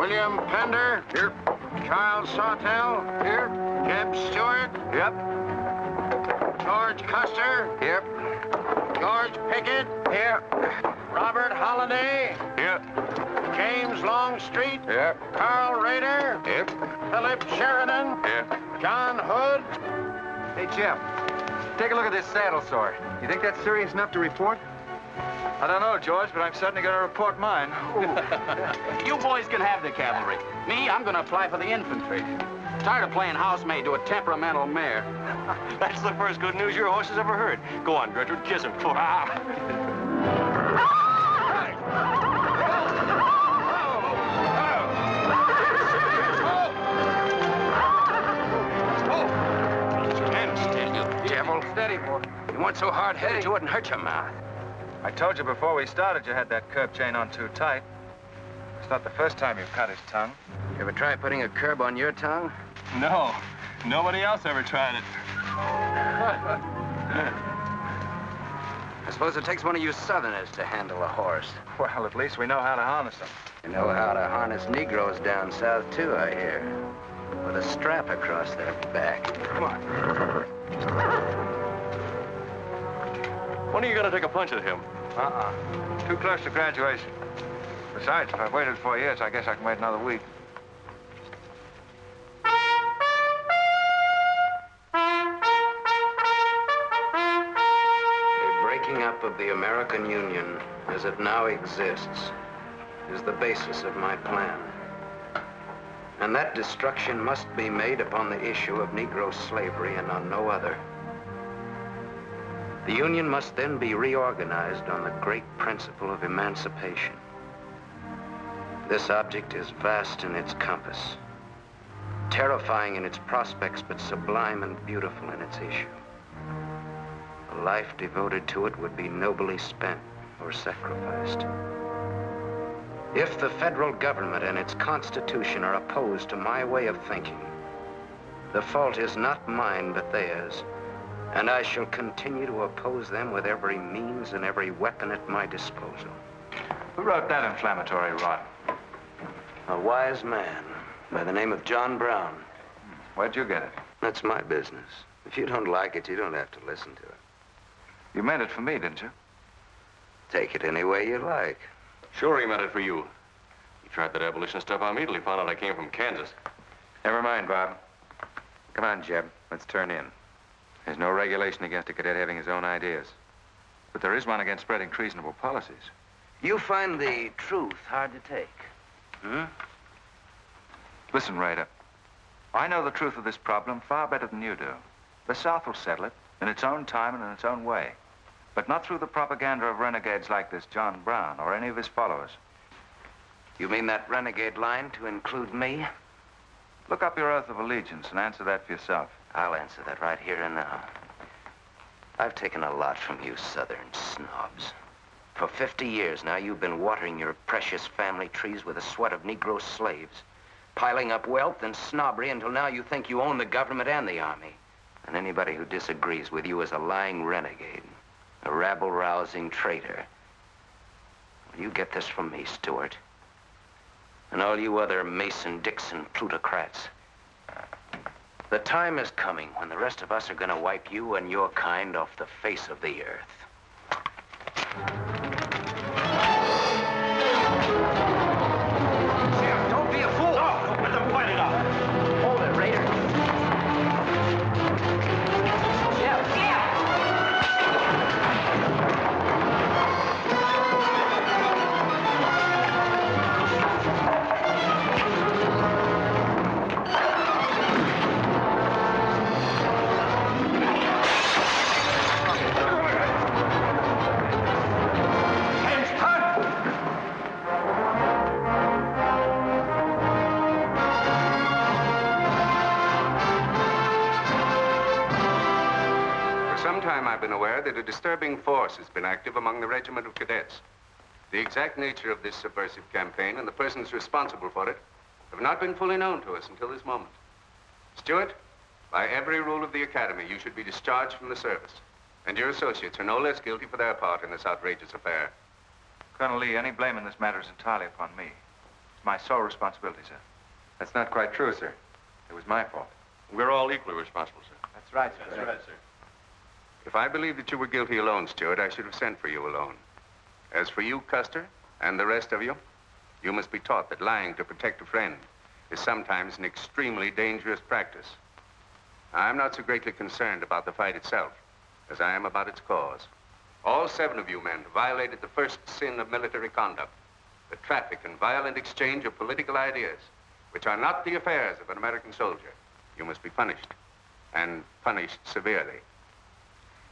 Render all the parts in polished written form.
William Pender. Here. Charles Sawtell. Here. Jeb Stewart. Yep. George Custer. Here. George Pickett. Here. Robert Holliday. Here. James Longstreet. Here. Carl Rader. Here. Philip Sheridan. Here. John Hood. Hey, Jim. Take a look at this saddle sore. You think that's serious enough to report? I don't know, George, but I'm certainly going to report mine. You boys can have the cavalry. Me, I'm going to apply for the infantry. Tired of playing housemaid to a temperamental mare. That's the first good news your horse has ever heard. Go on, Gertrude, kiss him for Steady, boy. You weren't so hard-headed, you wouldn't hurt your mouth. I told you before we started you had that curb chain on too tight. It's not the first time you've cut his tongue. You ever try putting a curb on your tongue? No. Nobody else ever tried it. I suppose it takes one of you Southerners to handle a horse. Well, at least we know how to harness them. You know how to harness Negroes down south, too, I hear. With a strap across their back. Come on. When are you going to take a punch at him? Too close to graduation. Besides, if I've waited 4 years, I guess I can wait another week. The breaking up of the American Union, as it now exists, is the basis of my plan. And that destruction must be made upon the issue of Negro slavery and on no other. The Union must then be reorganized on the great principle of emancipation. This object is vast in its compass, terrifying in its prospects, but sublime and beautiful in its issue. A life devoted to it would be nobly spent or sacrificed. If the federal government and its constitution are opposed to my way of thinking, the fault is not mine, but theirs. And I shall continue to oppose them with every means and every weapon at my disposal. Who wrote that inflammatory rot? A wise man by the name of John Brown. Where'd you get it? That's my business. If you don't like it, you don't have to listen to it. You meant it for me, didn't you? Take it any way you like. Sure he meant it for you. He tried that abolitionist stuff on me till he found out I came from Kansas. Never mind, Bob. Come on, Jeb. Let's turn in. There's no regulation against a cadet having his own ideas. But there is one against spreading treasonable policies. You find the truth hard to take, Listen, Raider. I know the truth of this problem far better than you do. The South will settle it in its own time and in its own way. But not through the propaganda of renegades like this John Brown or any of his followers. You mean that renegade line to include me? Look up your oath of allegiance and answer that for yourself. I'll answer that right here and now. I've taken a lot from you Southern snobs. For 50 years now, you've been watering your precious family trees with the sweat of Negro slaves, piling up wealth and snobbery until now you think you own the government and the army. And anybody who disagrees with you is a lying renegade, a rabble-rousing traitor. Well, you get this from me, Stuart. And all you other Mason-Dixon plutocrats. The time is coming when the rest of us are going to wipe you and your kind off the face of the earth. Jim, don't be a fool! No, let them fight it out. Hold it, Raider. I've been aware that a disturbing force has been active among the regiment of cadets. The exact nature of this subversive campaign and the persons responsible for it have not been fully known to us until this moment. Stuart, by every rule of the academy, you should be discharged from the service. And your associates are no less guilty for their part in this outrageous affair. Colonel Lee, any blame in this matter is entirely upon me. It's my sole responsibility, sir. That's not quite true, sir. It was my fault. We're all equally responsible, sir. That's right, sir. That's right, sir. If I believed that you were guilty alone, Stuart, I should have sent for you alone. As for you, Custer, and the rest of you, you must be taught that lying to protect a friend is sometimes an extremely dangerous practice. I'm not so greatly concerned about the fight itself as I am about its cause. All 7 of you men violated the first sin of military conduct, the traffic and violent exchange of political ideas, which are not the affairs of an American soldier. You must be punished, and punished severely.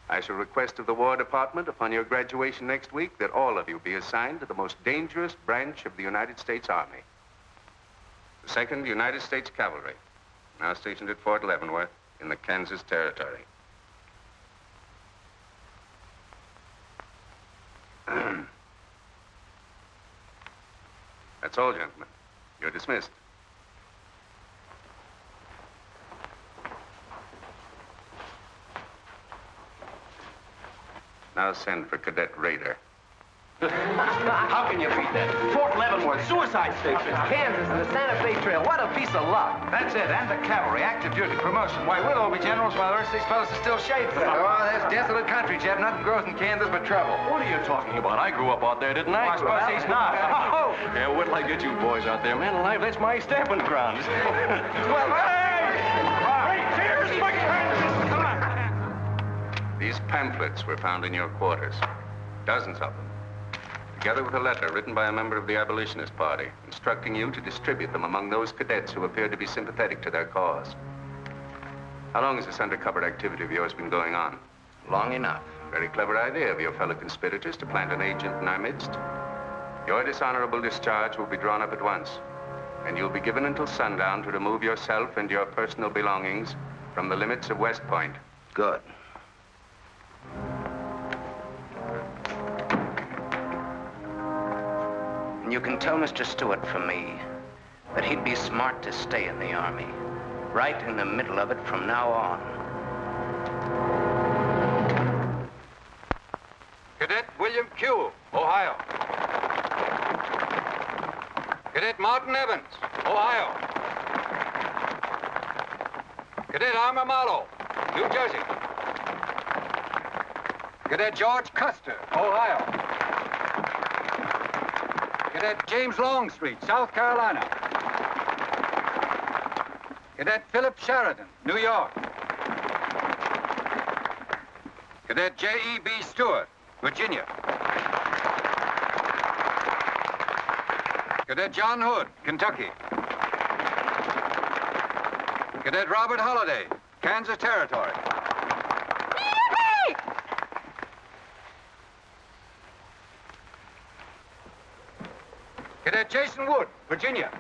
I shall request of the War Department upon your graduation next week that all of you be assigned to the most dangerous branch of the United States Army. The 2nd United States Cavalry, now stationed at Fort Leavenworth in the Kansas Territory. That's all, gentlemen. You're dismissed. Now send for Cadet Raider. How can you beat that? Fort Leavenworth, suicide station, Kansas, and the Santa Fe Trail. What a piece of luck. That's it, and the cavalry, active duty, promotion. Why, we'll all be generals while the rest of these fellows are still shadeful. Oh, that's desolate country, Jeff. Nothing grows in Kansas but trouble. What are you talking about? I grew up out there, didn't I? Well, I suppose he's not. Oh! Yeah, wait till I get you boys out there. Man alive, that's my stamping grounds. Well, hey! Cheers, my Kansas! Come on! These pamphlets were found in your quarters. Dozens of them. Together with a letter written by a member of the abolitionist party, instructing you to distribute them among those cadets who appeared to be sympathetic to their cause. How long has this undercover activity of yours been going on? Long enough. Very clever idea of your fellow conspirators to plant an agent in our midst. Your dishonorable discharge will be drawn up at once, and you'll be given until sundown to remove yourself and your personal belongings from the limits of West Point. Good. And you can tell Mr. Stuart from me that he'd be smart to stay in the Army, right in the middle of it from now on. Cadet William Q., Ohio. Cadet Martin Evans, Ohio. Cadet Armour Marlowe, New Jersey. Cadet George Custer, Ohio. Cadet James Longstreet, South Carolina. Cadet Philip Sheridan, New York. Cadet J.E.B. Stewart, Virginia. Cadet John Hood, Kentucky. Cadet Robert Holliday, Kansas Territory. Cadet Jason Wood, Virginia.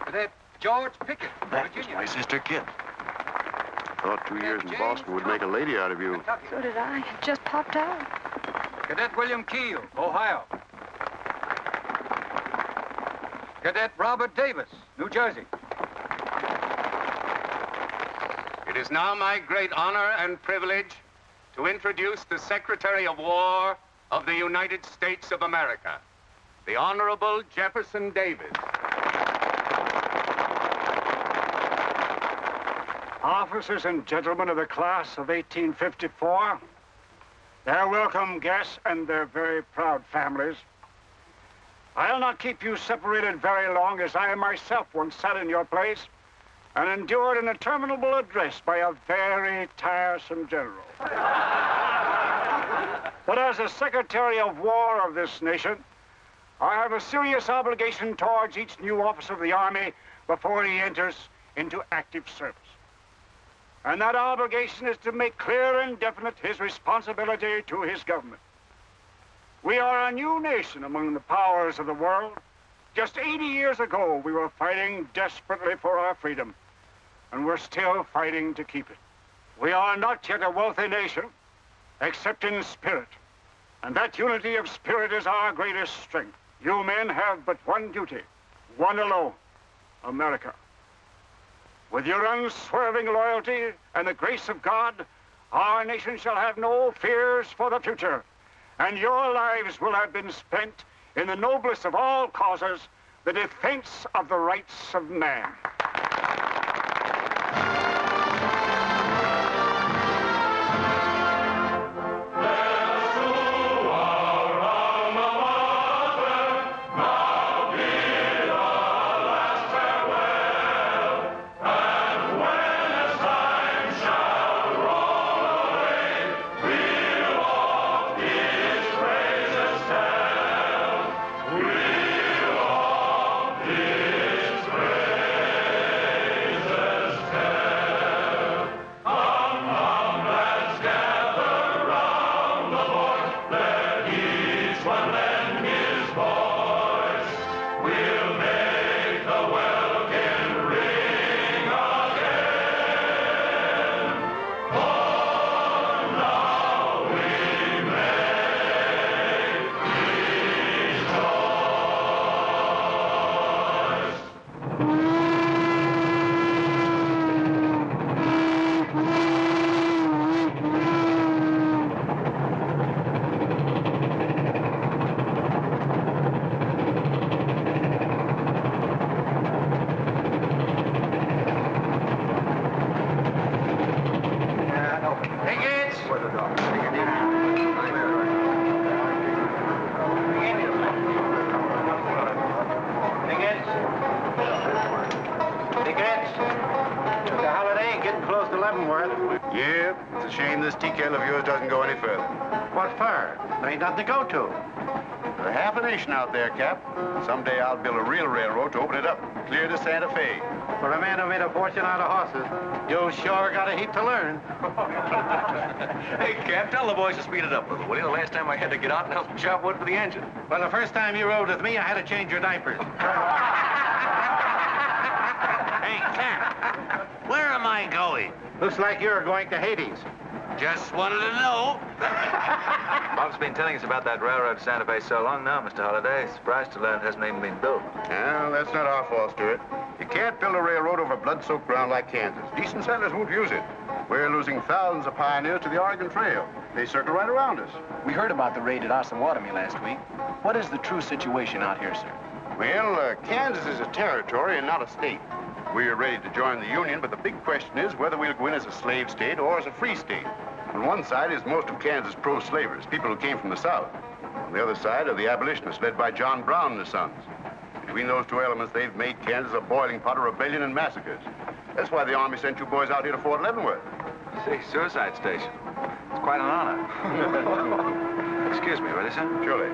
Cadet George Pickett, Virginia. My sister Kit. Thought 2 years in Boston would make a lady out of you. Kentucky. So did I. It just popped out. Cadet William Keel, Ohio. Cadet Robert Davis, New Jersey. It is now my great honor and privilege to introduce the Secretary of War of the United States of America, the Honorable Jefferson Davis. Officers and gentlemen of the class of 1854, their welcome guests and their very proud families, I'll not keep you separated very long, as I myself once sat in your place and endured an interminable address by a very tiresome general. But as the Secretary of War of this nation, I have a serious obligation towards each new officer of the Army before he enters into active service. And that obligation is to make clear and definite his responsibility to his government. We are a new nation among the powers of the world. Just 80 years ago, we were fighting desperately for our freedom, and we're still fighting to keep it. We are not yet a wealthy nation, except in spirit. And that unity of spirit is our greatest strength. You men have but one duty, one alone, America. With your unswerving loyalty and the grace of God, our nation shall have no fears for the future, and your lives will have been spent in the noblest of all causes, the defense of the rights of man. Yeah, it's a shame this TCAL of yours doesn't go any further. What for? There ain't nothing to go to. There's half a nation out there, Cap. Someday I'll build a real railroad to open it up, clear to Santa Fe. For a man who made a fortune out of horses, you sure got a heap to learn. Hey, Cap, tell the boys to speed it up a little, will you? The last time I had to get out and help chop wood for the engine. Well, the first time you rode with me, I had to change your diapers. Hey, Cap, where am I going? Looks like you're going to Hades. Just wanted to know. Bob's been telling us about that railroad to Santa Fe so long now, Mr. Holliday. Surprised to learn it hasn't even been built. Well, that's not our fault, Stuart. You can't build a railroad over blood-soaked ground like Kansas. Decent settlers won't use it. We're losing thousands of pioneers to the Oregon Trail. They circle right around us. We heard about the raid at Osawatomie last week. What is the true situation out here, sir? Well, Kansas is a territory and not a state. We're ready to join the Union, but the big question is whether we'll go in as a slave state or as a free state. On one side is most of Kansas pro-slavers, people who came from the South. On the other side are the abolitionists, led by John Brown and his sons. Between those two elements, they've made Kansas a boiling pot of rebellion and massacres. That's why the Army sent you boys out here to Fort Leavenworth. See, suicide station. It's quite an honor. Excuse me, will you, sir? Surely.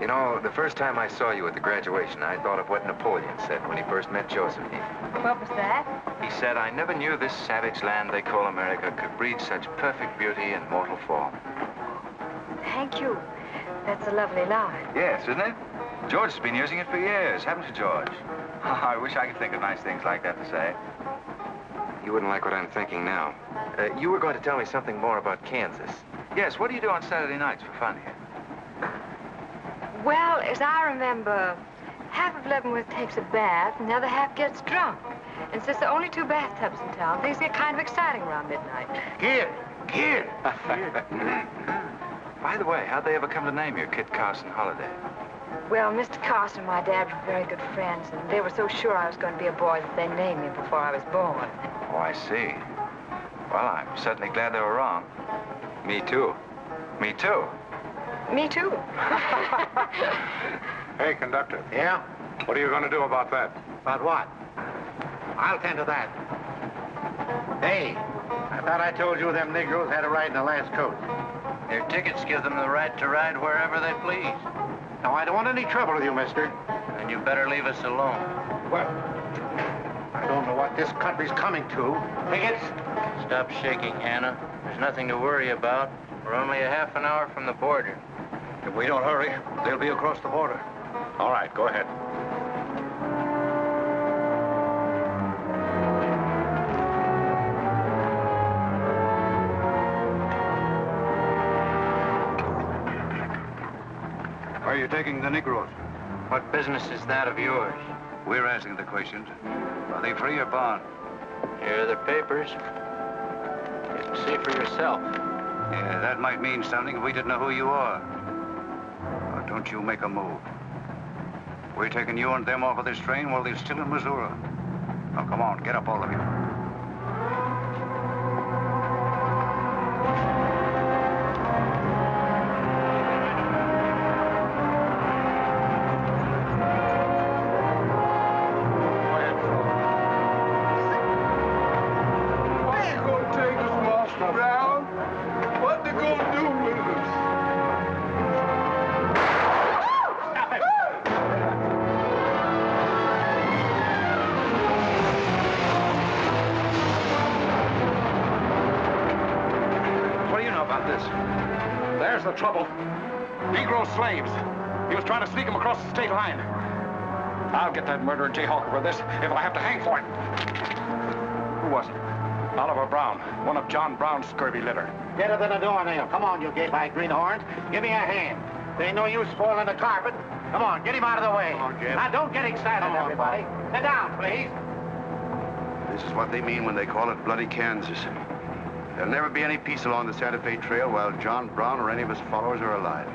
You know, the first time I saw you at the graduation, I thought of what Napoleon said when he first met Josephine. What was that? He said, I never knew this savage land they call America could breed such perfect beauty in mortal form. Thank you. That's a lovely line. Yes, isn't it? George has been using it for years, haven't you, George? I wish I could think of nice things like that to say. You wouldn't like what I'm thinking now. You were going to tell me something more about Kansas. Yes, what do you do on Saturday nights for fun here? Well, as I remember, half of Leavenworth takes a bath and the other half gets drunk. And since there are only 2 bathtubs in town, things get kind of exciting around midnight. Kid! By the way, how'd they ever come to name you Kit Carson Holiday? Well, Mr. Carson and my dad were very good friends, and they were so sure I was going to be a boy that they named me before I was born. Oh, I see. Well, I'm certainly glad they were wrong. Me too. Me too. Me too. Hey, conductor. Yeah? What are you going to do about that? About what? I'll tend to that. Hey, I thought I told you them Negroes had a right in the last coast. Their tickets give them the right to ride wherever they please. Now, I don't want any trouble with you, mister. And you better leave us alone. Well, I don't know what this country's coming to. Tickets? Stop shaking, Hannah. There's nothing to worry about. We're only a half an hour from the border. If we don't hurry, they'll be across the border. All right, go ahead. Are you taking the Negroes? What business is that of yours? We're asking the questions. Are they free or bond? Here are the papers. You can see for yourself. Yeah, that might mean something if we didn't know who you are. Don't you make a move. We're taking you and them off of this train while they're still in Missouri. Now, come on, get up, all of you. There's the trouble. Negro slaves. He was trying to sneak them across the state line. I'll get that murdering Jayhawk over this if I have to hang for it. Who was it? Oliver Brown, one of John Brown's scurvy litter. Better than a doornail. Come on, you gay-eyed greenhorns. Give me a hand. There ain't no use spoiling the carpet. Come on, get him out of the way. Come on, Jeff. Now, don't get excited, everybody. Sit down, please. This is what they mean when they call it bloody Kansas. There'll never be any peace along the Santa Fe Trail while John Brown or any of his followers are alive.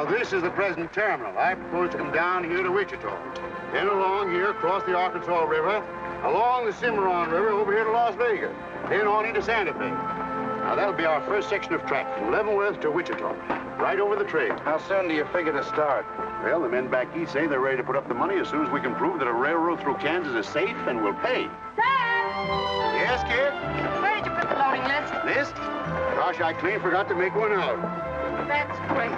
This is the present terminal. I propose to come down here to Wichita, then along here, across the Arkansas River, along the Cimarron River, over here to Las Vegas, then on into Santa Fe. Now, that'll be our first section of track from Leavenworth to Wichita, right over the trail. How soon do you figure to start? Well, the men back east say they're ready to put up the money as soon as we can prove that a railroad through Kansas is safe and will pay. Dad! Yes, kid? Where did you put the loading list? List? Gosh, I clean forgot to make one out. That's great.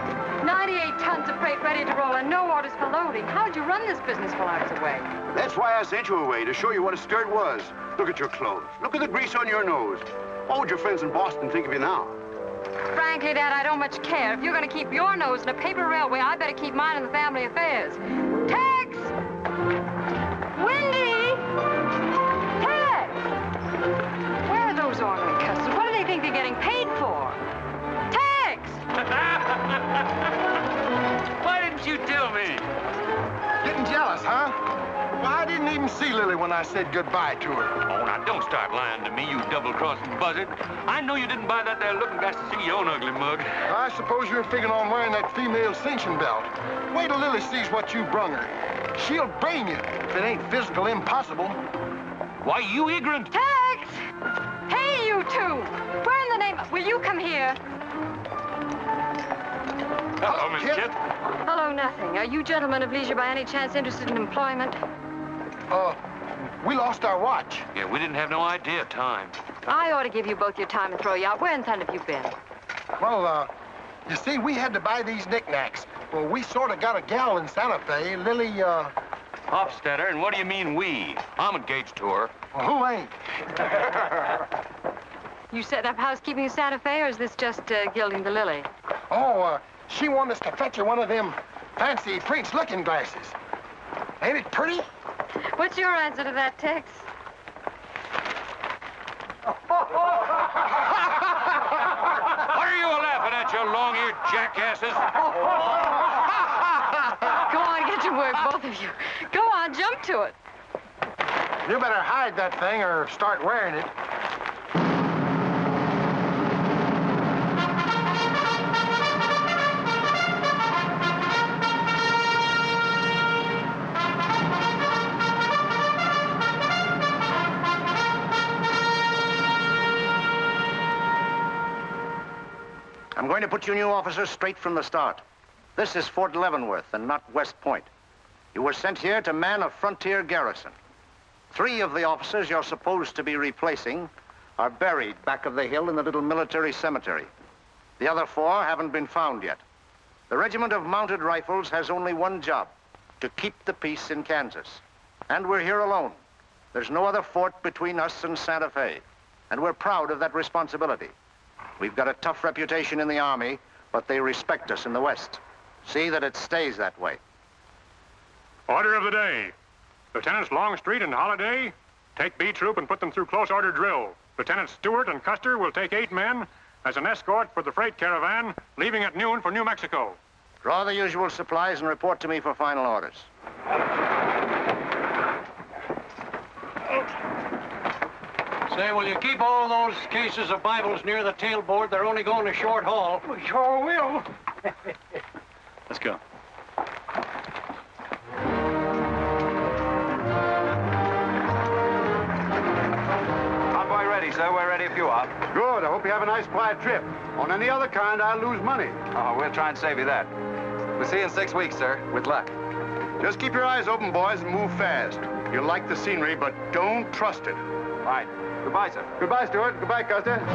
98 tons of freight ready to roll and no orders for loading. How'd you run this business while I was away? That's why I sent you away, to show you what a skirt was. Look at your clothes. Look at the grease on your nose. What would your friends in Boston think of you now? Frankly, Dad, I don't much care. If you're going to keep your nose in a paper railway, I better keep mine in the family affairs. Tex! Wendy! Tex! Where are those ornery customers? What do they think they're getting paid for? Tex! Why didn't you tell me? Getting jealous, huh? Well, I didn't even see Lily when I said goodbye to her. Oh, now don't start lying to me, you double-crossing buzzard. I know you didn't buy that there looking glass to see your own ugly mug. I suppose you're figuring on wearing that female cinching belt. Wait till Lily sees what you brung her. She'll brain you if it ain't physical impossible. Why, you ignorant. Tex! Hey, you two! Where in the name... Will you come here? Hello, Miss Kit. Hello, nothing. Are you gentlemen of leisure by any chance interested in employment? We lost our watch. Yeah, we didn't have no idea of time. I ought to give you both your time and throw you out. Where in thunder have you been? Well, you see, we had to buy these knickknacks. Well, we sort of got a gal in Santa Fe, Lily, Hofstadter, and what do you mean we? I'm engaged to her. Well, who ain't? You setting up housekeeping in Santa Fe, or is this just gilding the lily? Oh, she wanted us to fetch her one of them fancy French looking glasses. Ain't it pretty? What's your answer to that, Tex? What are you laughing at, you long-eared jackasses? Go on, get to work, both of you. Go on, jump to it. You better hide that thing or start wearing it. I'm going to put you new officers straight from the start. This is Fort Leavenworth and not West Point. You were sent here to man a frontier garrison. 3 of the officers you're supposed to be replacing are buried back of the hill in the little military cemetery. The other 4 haven't been found yet. The Regiment of Mounted Rifles has only one job, to keep the peace in Kansas. And we're here alone. There's no other fort between us and Santa Fe. And we're proud of that responsibility. We've got a tough reputation in the Army, but they respect us in the West. See that it stays that way. Order of the day. Lieutenants Longstreet and Holliday, take B Troop and put them through close order drill. Lieutenants Stuart and Custer will take 8 men as an escort for the freight caravan leaving at noon for New Mexico. Draw the usual supplies and report to me for final orders. Say, will you keep all those cases of Bibles near the tailboard? They're only going a short haul. We sure will. Let's go. Convoy ready, sir. We're ready if you are. Good. I hope you have a nice, quiet trip. On any other kind, I'll lose money. Oh, we'll try and save you that. We'll see you in 6 weeks, sir. With luck. Just keep your eyes open, boys, and move fast. You'll like the scenery, but don't trust it. Right. Goodbye, sir. Goodbye, Stuart. Goodbye, Custer. All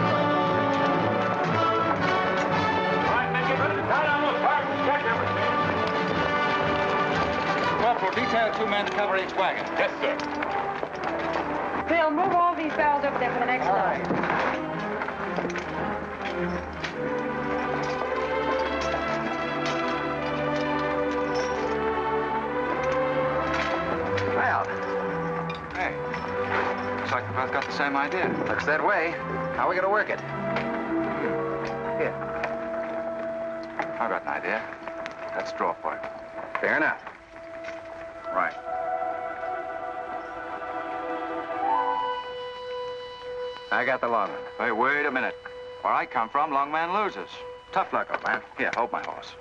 right, men, get ready to tie down those wagons. Check everything. Corporal, detail 2 men to cover each wagon. Yes, sir. Bill, move all these barrels over there for the next load. Well, hey, looks like we both got the same idea. Looks that way. How are we going to work it? Here. I've got an idea. Let's draw for it. Fair enough. Right. I got the long one. Hey, wait a minute. Where I come from, long man loses. Tough luck, old man. Here, hold my horse.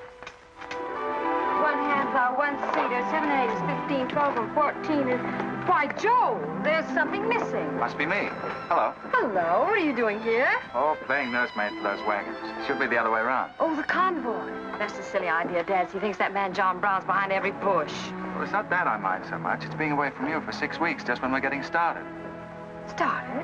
1 handplow, 1 seater, 7 and 8 is 15, 12 and 14 is... Why, Joe, there's something missing. Must be me. Hello. Hello, what are you doing here? Oh, playing nursemaid for those wagons. Should be the other way around. Oh, the convoy. That's a silly idea, Dad. He thinks that man John Brown's behind every bush. Well, it's not that I mind so much. It's being away from you for 6 weeks, just when we're getting started. Started?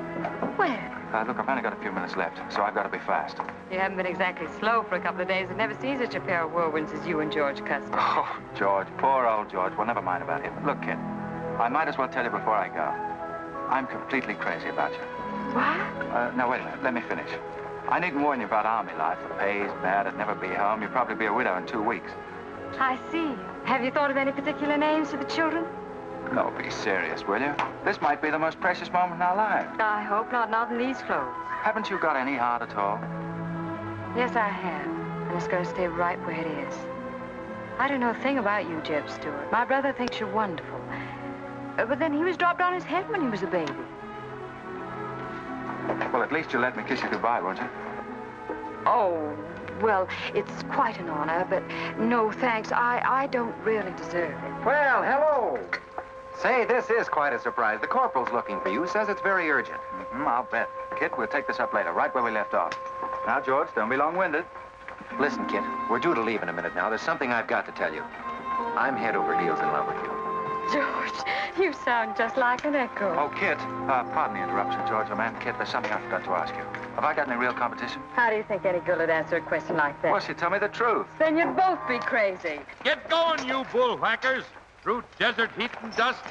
Where? Look, I've only got a few minutes left, so I've got to be fast. You haven't been exactly slow for a couple of days. I've never seen such a pair of whirlwinds as you and George Custer. Oh, George, poor old George. Well, never mind about him. Look, kid, I might as well tell you before I go. I'm completely crazy about you. What? Now, wait a minute. Let me finish. I needn't warn you about army life. The pay's bad. I'd never be home. You'd probably be a widow in 2 weeks. I see. Have you thought of any particular names for the children? No, be serious, will you? This might be the most precious moment in our lives. I hope not. Not in these clothes. Haven't you got any heart at all? Yes, I have. And it's going to stay right where it is. I don't know a thing about you, Jeb Stewart. My brother thinks you're wonderful. But then he was dropped on his head when he was a baby. Well, at least you'll let me kiss you goodbye, won't you? Oh, well, it's quite an honor, but no thanks. I don't really deserve it. Well, hello. Say, this is quite a surprise. The corporal's looking for you. Says it's very urgent. I'll bet. Kit, we'll take this up later, right where we left off. Now, George, don't be long-winded. Listen, Kit, we're due to leave in a minute now. There's something I've got to tell you. I'm head over heels in love with you. George, you sound just like an echo. Oh, Kit, pardon the interruption, George, old man. Kit, there's something I forgot to ask you. Have I got any real competition? How do you think any girl would answer a question like that? Well, she tell me the truth. Then you'd both be crazy. Get going, you bullwhackers. Through desert heat and dust,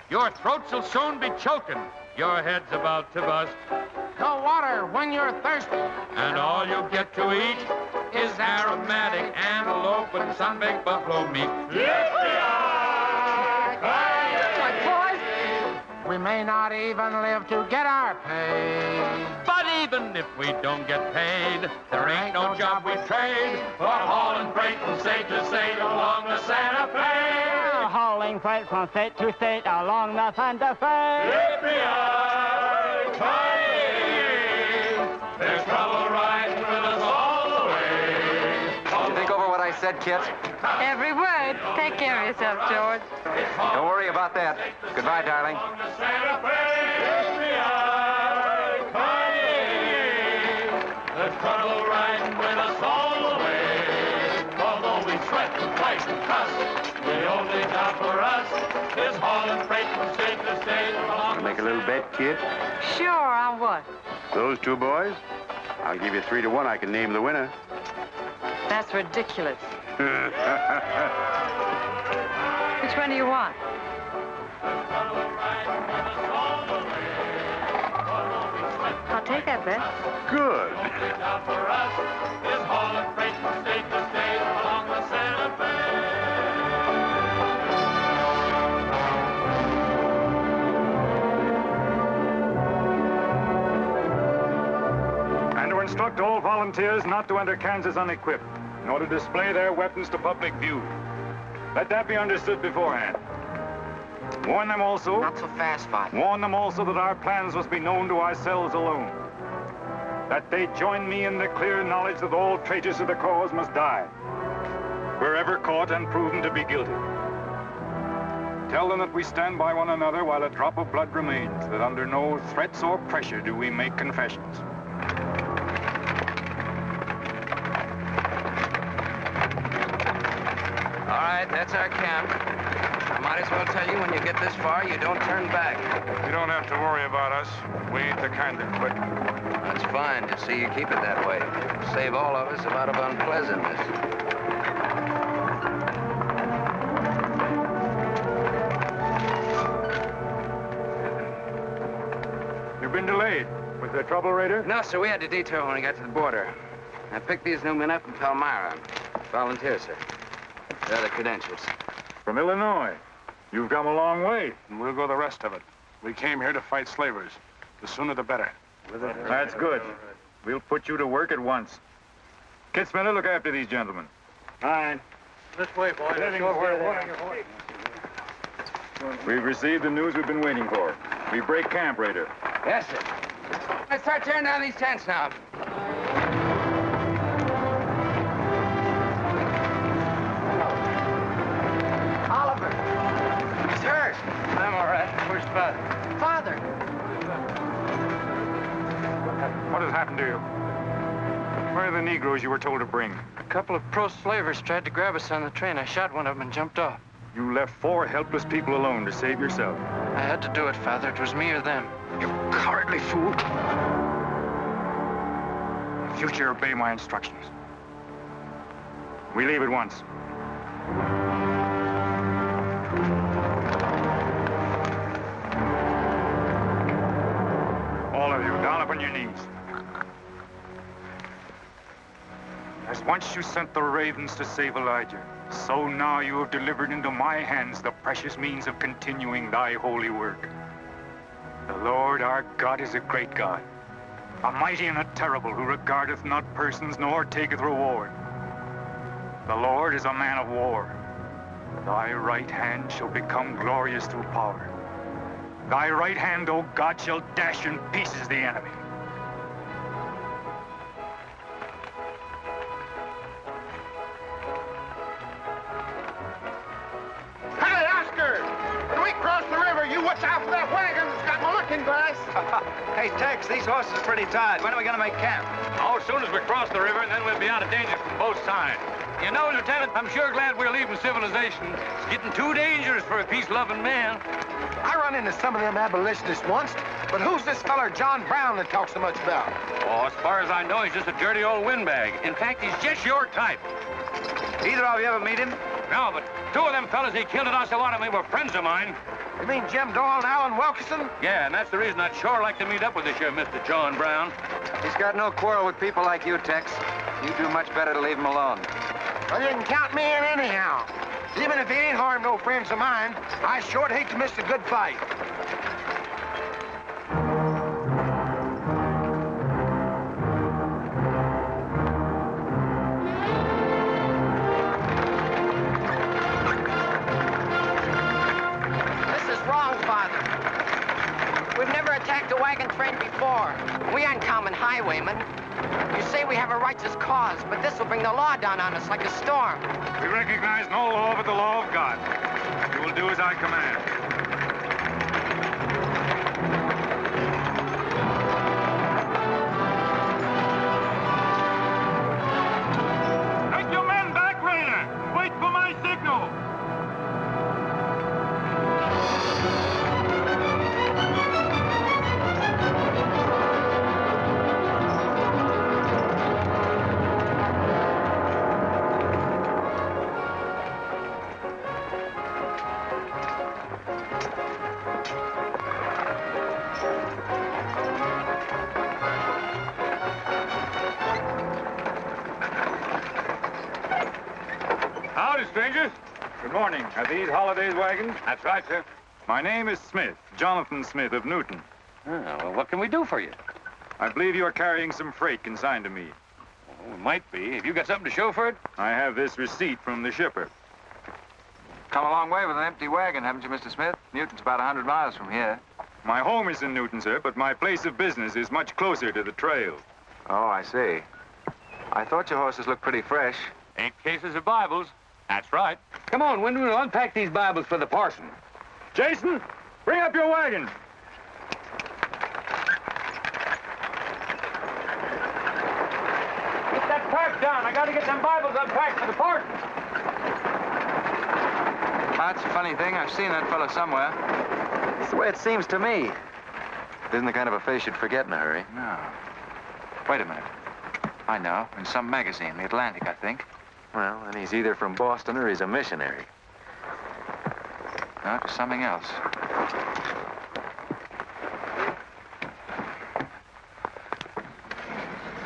your throats will soon be choking. Your head's about to bust. No water when you're thirsty. And all you get to eat is aromatic antelope and sun-baked buffalo meat. We may not even live to get our pay. But even if we don't get paid, there ain't no job we trade for hauling freight from state to state along the Santa Fe. Hauling freight from state to state along the Santa Fe. There's trouble riding with us all the way. Did you think over what I said, Kit? Every word. Take care of yourself, George. Don't worry about that. Goodbye, darling. There's trouble riding with us all the way. Although we sweat and fight and cuss, the only job for us is hauling freight from state to state along. Make a little bet, kid? Sure, on what? Those 2 boys? I'll give you 3 to 1. I can name the winner. That's ridiculous. Which one do you want? I'll take that bet. Good. For us is hauling freight from state to state along the Santa Fe. instruct all volunteers not to enter Kansas unequipped, nor to display their weapons to public view. Let that be understood beforehand. Warn them also... Not so fast, Father. Warn them also that our plans must be known to ourselves alone. That they join me in the clear knowledge that all traitors to the cause must die, wherever caught and proven to be guilty. Tell them that we stand by one another while a drop of blood remains, that under no threats or pressure do we make confessions. All right, that's our camp. I might as well tell you when you get this far, you don't turn back. You don't have to worry about us. We ain't the kind that quit. That's fine. Just see you keep it that way. Save all of us a lot of unpleasantness. You've been delayed. Was there trouble, Raider? No, sir. We had to detour when we got to the border. I picked these new men up in Palmyra. Volunteer, sir. They're the credentials. From Illinois. You've come a long way. And we'll go the rest of it. We came here to fight slavers. The sooner the better. That's good. We'll put you to work at once. Kid Spinner, look after these gentlemen. Fine. This way, boys. We've received the news we've been waiting for. We break camp, Raider. Yes, sir. Let's start tearing down these tents now. Oliver. He's hurt. I'm all right. Where's Father? Father. What has happened to you? Where are the Negroes you were told to bring? A couple of pro-slavers tried to grab us on the train. I shot one of them and jumped off. You left 4 helpless people alone to save yourself. I had to do it, Father. It was me or them. You cowardly fool. In future, obey my instructions. We leave at once. All of you, down upon your knees. As once you sent the ravens to save Elijah, so now you have delivered into my hands the precious means of continuing thy holy work. The Lord our God is a great God, a mighty and a terrible, who regardeth not persons nor taketh reward. The Lord is a man of war. Thy right hand shall become glorious through power. Thy right hand, O God, shall dash in pieces the enemy. Hey, Oscar! When we cross the river, you watch out for that wagon that's got my looking glass. Hey, Tex, these horses are pretty tired. When are we going to make camp? Oh, as soon as we cross the river, and then we'll be out of danger from both sides. You know, Lieutenant, I'm sure glad we're leaving civilization. It's getting too dangerous for a peace-loving man. I run into some of them abolitionists once, but who's this feller John Brown that talks so much about? Oh, as far as I know, he's just a dirty old windbag. In fact, he's just your type. Either of you ever meet him? No, but 2 of them fellas he killed at Osawatomie were friends of mine. You mean Jim Doyle and Alan Wilkerson? Yeah, and that's the reason I'd sure like to meet up with this here Mr. John Brown. He's got no quarrel with people like you, Tex. You do much better to leave him alone. Well, you can count me in anyhow. Even if he ain't harmed no friends of mine, I sure hate to miss a good fight. This is wrong, Father. We've never attacked a wagon train before. We aren't common highwaymen. You say we have a righteous cause, but this will bring the law down on us like a storm. We recognize no law but the law of God. You will do as I command. Take your men back, Raider. Wait for my signal. Howdy, strangers. Good morning. Are these Holiday's wagons? That's right, sir. My name is Smith, Jonathan Smith of Newton. Oh, well, what can we do for you? I believe you are carrying some freight consigned to me. Oh, it might be. Have you got something to show for it? I have this receipt from the shipper. Come a long way with an empty wagon, haven't you, Mr. Smith? Newton's about 100 miles from here. My home is in Newton, sir, but my place of business is much closer to the trail. Oh, I see. I thought your horses looked pretty fresh. 8 cases of Bibles. That's right. Come on, Wyndham, we'll unpack these Bibles for the parson. Jason, bring up your wagon. Get that pack down. I gotta get them Bibles unpacked for the parson. That's a funny thing. I've seen that fellow somewhere. It's the way it seems to me. Isn't the kind of a face you'd forget in a hurry. No. Wait a minute. I know. In some magazine, The Atlantic, I think. Well, then he's either from Boston or he's a missionary. No, it was something else.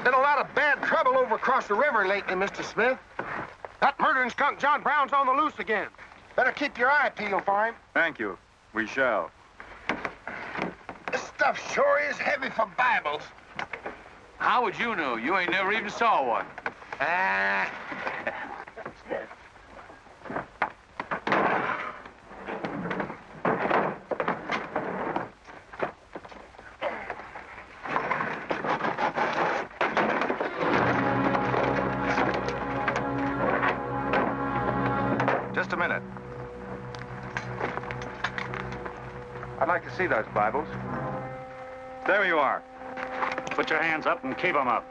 Been a lot of bad trouble over across the river lately, Mr. Smith. That murdering skunk John Brown's on the loose again. Better keep your eye peeled for him. Thank you. We shall. This stuff sure is heavy for Bibles. How would you know? You ain't never even saw one. Just a minute. I'd like to see those Bibles. There you are. Put your hands up and keep them up.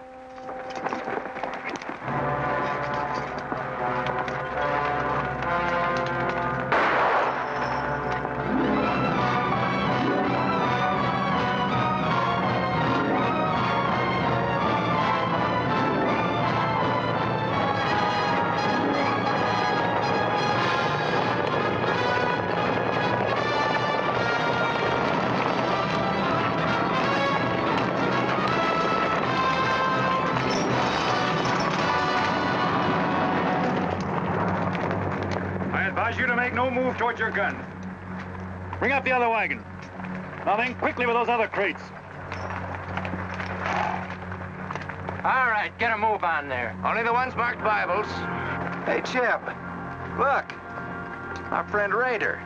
You to make no move towards your gun. Bring up the other wagon. Now then, quickly with those other crates. All right, get a move on there. Only the ones marked Bibles. Hey, Chip. Look. Our friend Raider.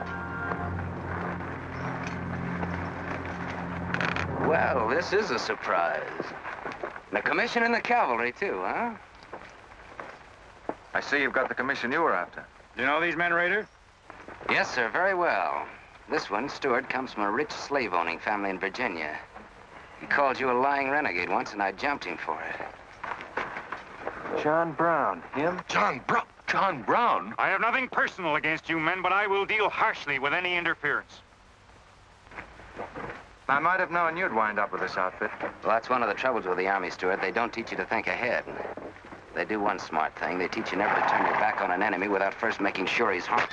Well, this is a surprise. And a commission in the Cavalry, too, huh? I see you've got the commission you were after. You know these men, Raider? Yes, sir, very well. This one, Stuart, comes from a rich slave-owning family in Virginia. He called you a lying renegade once, and I jumped him for it. John Brown. Him? John Brown. John Brown? I have nothing personal against you men, but I will deal harshly with any interference. I might have known you'd wind up with this outfit. Well, that's one of the troubles with the Army, Stuart. They don't teach you to think ahead. They do one smart thing. They teach you never to turn your back on an enemy without first making sure he's harmed.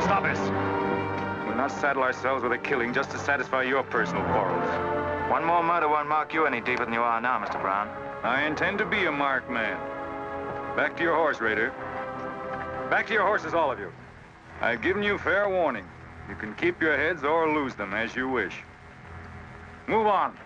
Stop this. We'll not saddle ourselves with a killing just to satisfy your personal quarrels. One more murder won't mark you any deeper than you are now, Mr. Brown. I intend to be a marked man. Back to your horse, Raider. Back to your horses, all of you. I've given you fair warning. You can keep your heads or lose them as you wish. Move on.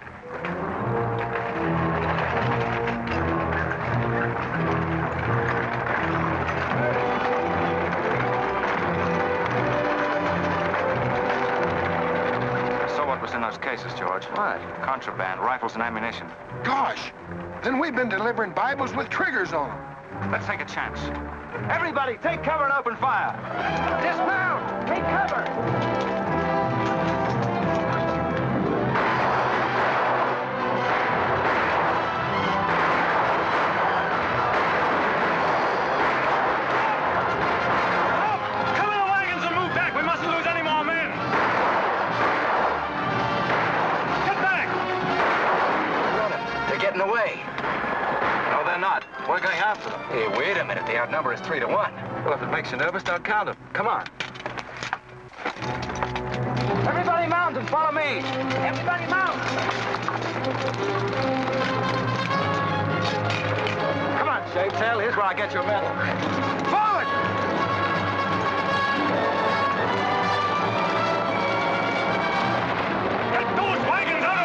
In those cases, George. What? Contraband, rifles and ammunition. Gosh, then we've been delivering Bibles with triggers on them. Let's take a chance. Everybody, take cover and open fire. Dismount! Take cover! We're going after them. Hey, wait a minute. The outnumber is 3 to 1. Well, if it makes you nervous, don't count them. Come on. Everybody mount and follow me. Everybody mount. Come on, Shavetail. Here's where I get your medal. Forward! Get those wagons out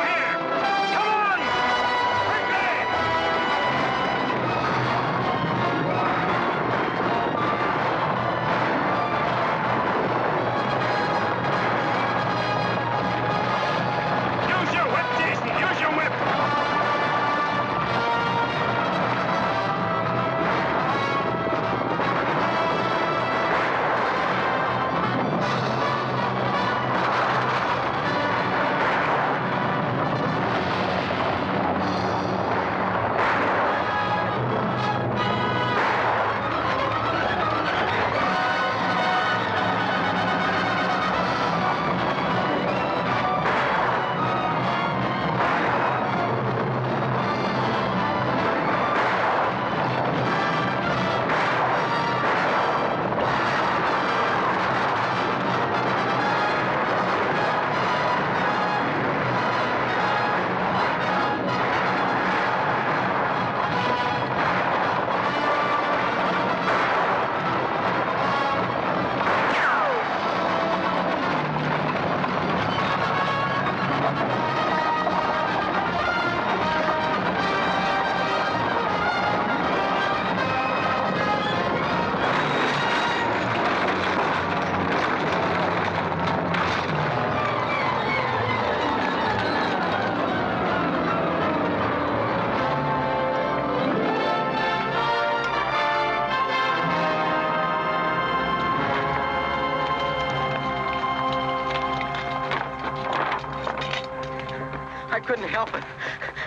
couldn't help it.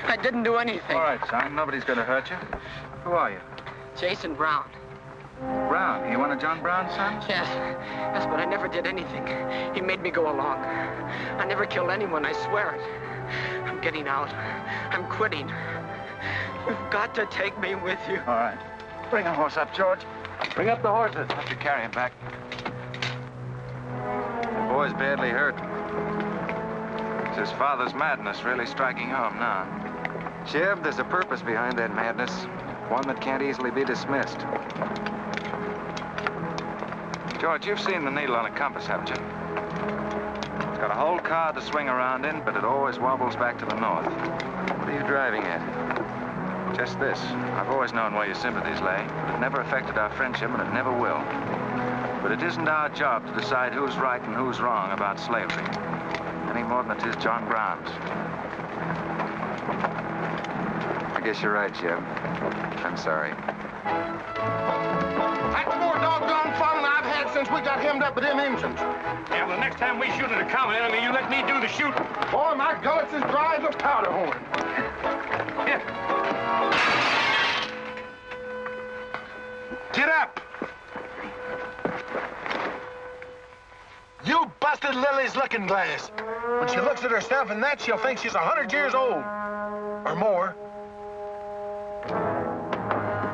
I didn't do anything. All right, son. Nobody's going to hurt you. Who are you? Jason Brown. Brown. You one of John Brown's sons? Yes. Yes, but I never did anything. He made me go along. I never killed anyone, I swear it. I'm getting out. I'm quitting. You've got to take me with you. All right. Bring a horse up, George. Bring up the horses. Have to carry him back. The boy's badly hurt. It's his father's madness really striking home now. J.E.B, there's a purpose behind that madness. One that can't easily be dismissed. George, you've seen the needle on a compass, haven't you? It's got a whole card to swing around in, but it always wobbles back to the north. What are you driving at? Just this. I've always known where your sympathies lay, but it never affected our friendship, and it never will. But it isn't our job to decide who's right and who's wrong about slavery, any more than it is John Brown's. I guess you're right, J.E.B. I'm sorry. That's more doggone fun than I've had since we got hemmed up with them engines. Yeah, well, the next time we shoot at a common enemy, you let me do the shooting. Boy, my gullet's as dry as a powder horn. Here. Get up! You busted Lily's looking glass. When she looks at herself in that, she'll think she's 100 years old. Or more.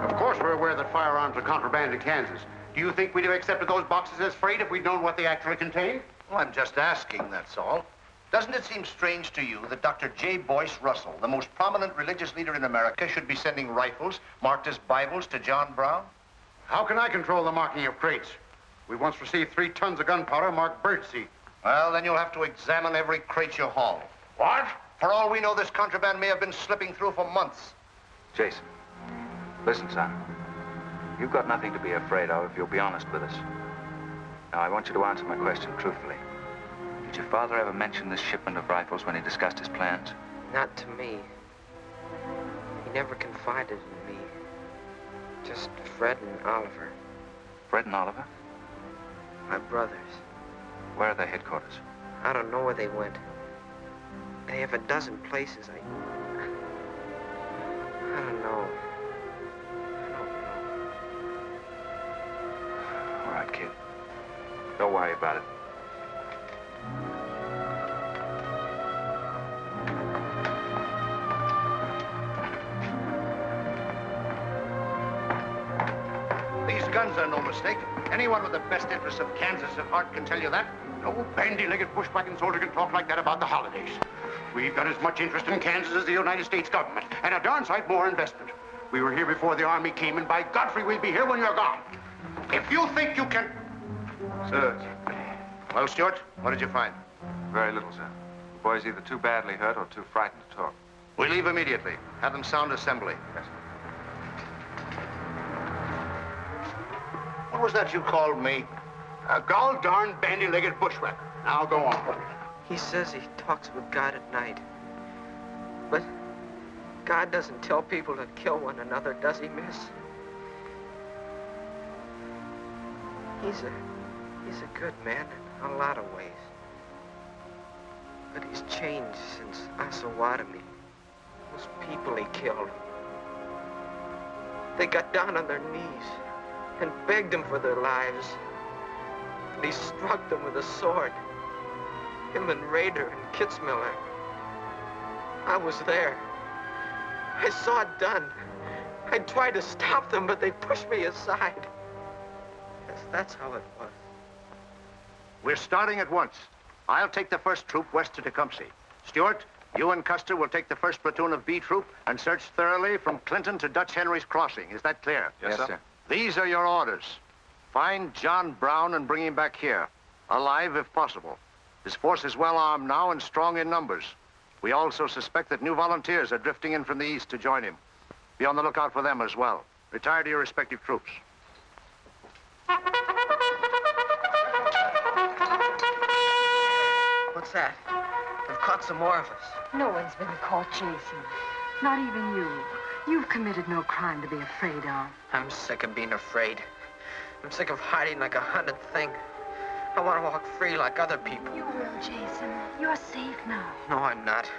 Of course we're aware that firearms are contraband in Kansas. Do you think we'd have accepted those boxes as freight if we'd known what they actually contained? Well, I'm just asking, that's all. Doesn't it seem strange to you that Dr. J. Boyce Russell, the most prominent religious leader in America, should be sending rifles marked as Bibles to John Brown? How can I control the marking of crates? We once received 3 tons of gunpowder marked birdseed. Well, then you'll have to examine every crate you haul. What? For all we know, this contraband may have been slipping through for months. Jason, listen, son. You've got nothing to be afraid of if you'll be honest with us. Now, I want you to answer my question truthfully. Did your father ever mention this shipment of rifles when he discussed his plans? Not to me. He never confided in me. Just Fred and Oliver. Fred and Oliver? My brothers. Where are their headquarters? I don't know where they went. They have a dozen places. I don't know. All right, kid. Don't worry about it. These guns are no mistake. Anyone with the best interests of Kansas at heart can tell you that. No bandy-legged bushwhacking soldier can talk like that about the holidays. We've got as much interest in Kansas as the United States government, and a darn sight more investment. We were here before the Army came, and by Godfrey, we'll be here when you're gone. If you think you can... Sir. Well, Stuart, what did you find? Very little, sir. The boy's either too badly hurt or too frightened to talk. We leave immediately. Have them sound assembly. Yes, sir. What was that you called me? A gall-darn bandy-legged bushwhacker. Now go on. He says he talks with God at night. But God doesn't tell people to kill one another, does he, miss? He's a good man in a lot of ways. But he's changed since Osawatomie. Those people he killed. They got down on their knees and begged him for their lives. And he struck them with a sword. Him and Rader and Kitzmiller. I was there. I saw it done. I tried to stop them, but they pushed me aside. Yes, that's how it was. We're starting at once. I'll take the first troop west to Tecumseh. Stuart, you and Custer will take the first platoon of B Troop and search thoroughly from Clinton to Dutch Henry's Crossing. Is that clear? Yes, sir. These are your orders. Find John Brown and bring him back here, alive if possible. His force is well armed now and strong in numbers. We also suspect that new volunteers are drifting in from the east to join him. Be on the lookout for them as well. Retire to your respective troops. What's that? They've caught some more of us. No one's been caught, Jason. Not even you. You've committed no crime to be afraid of. I'm sick of being afraid. I'm sick of hiding like a hunted thing. I want to walk free like other people. You will, Jason. You're safe now. No, I'm not.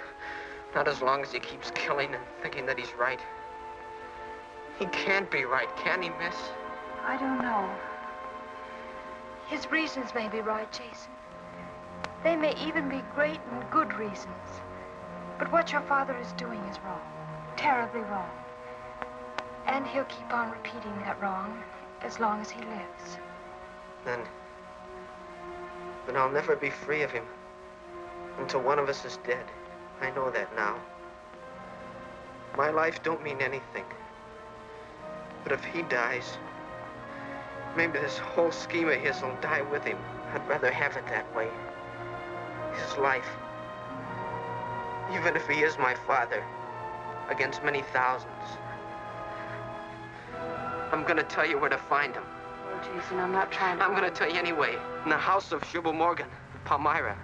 Not as long as he keeps killing and thinking that he's right. He can't be right, can he, miss? I don't know. His reasons may be right, Jason. They may even be great and good reasons. But what your father is doing is wrong. Terribly wrong. And he'll keep on repeating that wrong as long as he lives. Then I'll never be free of him until one of us is dead. I know that now. My life don't mean anything. But if he dies, maybe this whole scheme of his will die with him. I'd rather have it that way. His life. Even if he is my father, against many thousands. I'm gonna tell you where to find him. Oh, Jason, I'm not trying to... I'm gonna tell you anyway. In the house of Jubal Morgan, Palmyra.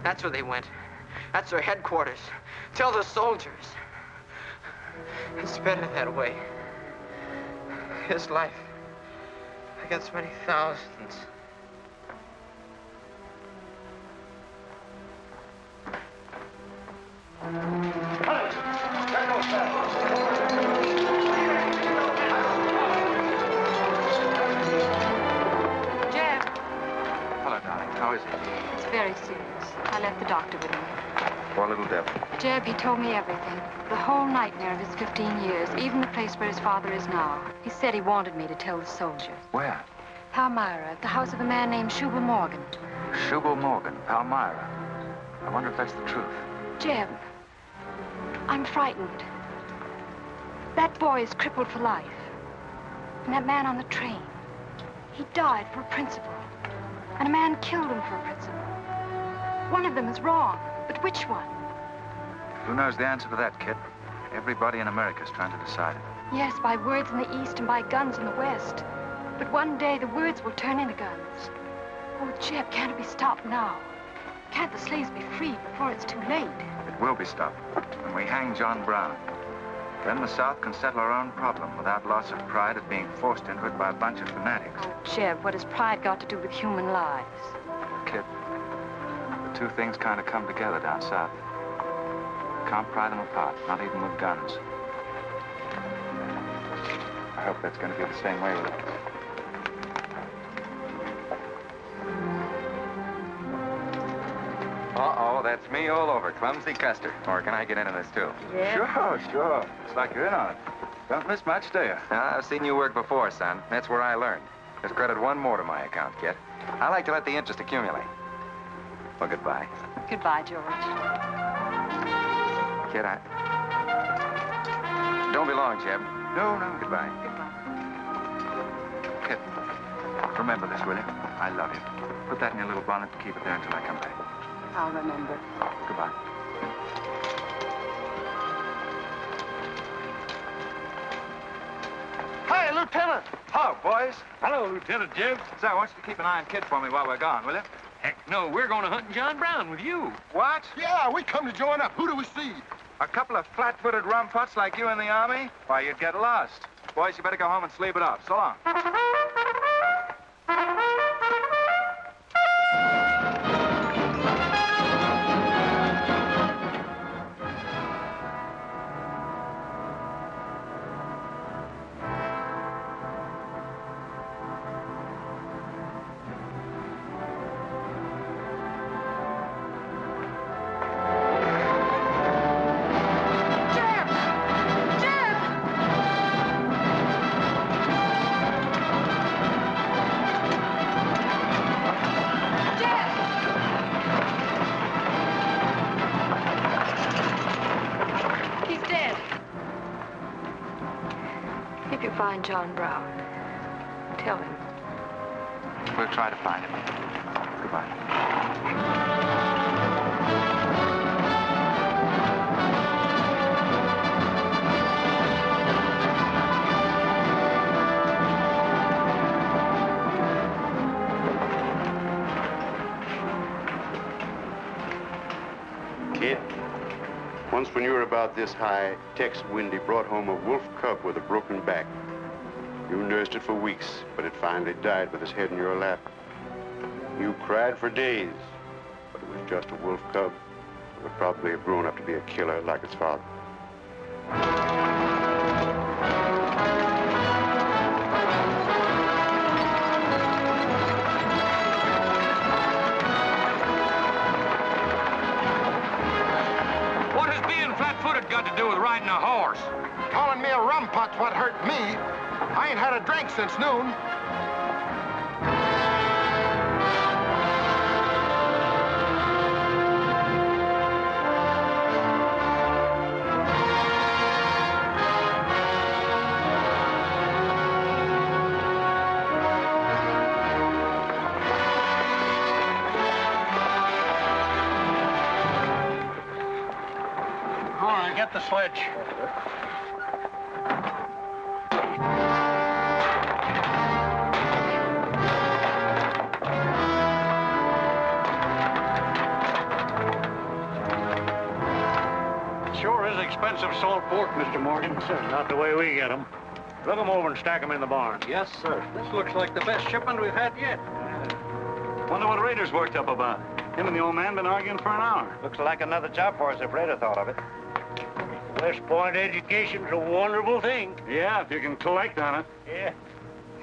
That's where they went. That's their headquarters. Tell the soldiers. It's better that way. His life against many thousands. Jeb. Hello, darling. How is he? It's very serious. I left the doctor with him. Poor little devil. Jeb, he told me everything. The whole nightmare of his 15 years, even the place where his father is now. He said he wanted me to tell the soldiers. Where? Palmyra, at the house of a man named Jubal Morgan. Jubal Morgan, Palmyra. I wonder if that's the truth. Jeb, I'm frightened. That boy is crippled for life. And that man on the train, he died for a principle. And a man killed him for a principle. One of them is wrong, but which one? Who knows the answer to that, kid? Everybody in America's trying to decide it. Yes, by words in the East and by guns in the West. But one day the words will turn into guns. Oh, Jeb, can't it be stopped now? Can't the slaves be freed before it's too late? It will be stopped when we hang John Brown. Then the South can settle our own problem without loss of pride at being forced into it by a bunch of fanatics. Oh, Jeb, what has pride got to do with human lives? Kid, the two things kind of come together down south. Can't pry them apart, not even with guns. I hope that's going to be the same way with it. Uh-oh, that's me all over, Clumsy Custer. Or can I get into this, too? Yeah. Sure. It's like you're in on it. Don't miss much, do you? I've seen you work before, son. That's where I learned. Just credit one more to my account, kid. I like to let the interest accumulate. Well, goodbye. Goodbye, George. Kid, don't be long, Jeb. No. Goodbye. Kid, remember this, will you? I love you. Put that in your little bonnet and keep it there until I come back. I'll remember. Goodbye. Hi, Lieutenant. Hello, boys. Hello, Lieutenant Jeb. Say, I want you to keep an eye on Kid for me while we're gone, will you? Heck no, we're going to hunt John Brown with you. What? Yeah, we come to join up. Who do we see? A couple of flat-footed rumputs like you in the Army? Why, you'd get lost. Boys, you better go home and sleep it off. So long. Find John Brown. Tell him. We'll try to find him. Goodbye. Kid, once when you were about this high, Tex Windy brought home a wolf cub with a broken back. You nursed it for weeks, but it finally died with its head in your lap. You cried for days, but it was just a wolf cub. would probably have grown up to be a killer like his father. What has being flat-footed got to do with riding a horse? Calling me a rumput's what hurt me. I ain't had a drink since noon. All right, get the sledge. Sure is expensive salt pork, Mr. Morgan. Not the way we get them. Look them over and stack them in the barn. Yes, sir. This looks like the best shipment we've had yet. Wonder what Rader's worked up about. Him and the old man been arguing for an hour. Looks like another job for us if Rader thought of it. West Point education's a wonderful thing. Yeah, if you can collect on it. Yeah.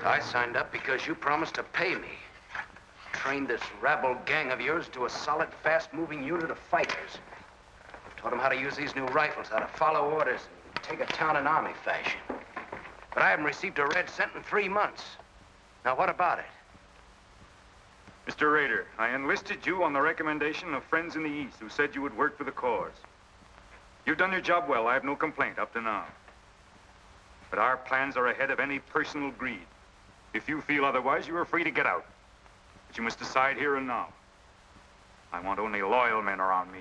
I signed up because you promised to pay me. Trained this rabble gang of yours to a solid, fast-moving unit of fighters. Taught them how to use these new rifles, how to follow orders, and take a town in army fashion. But I haven't received a red cent in 3 months. Now, what about it? Mr. Rader, I enlisted you on the recommendation of friends in the East who said you would work for the cause. You've done your job well. I have no complaint up to now. But our plans are ahead of any personal greed. If you feel otherwise, you are free to get out. But you must decide here and now. I want only loyal men around me.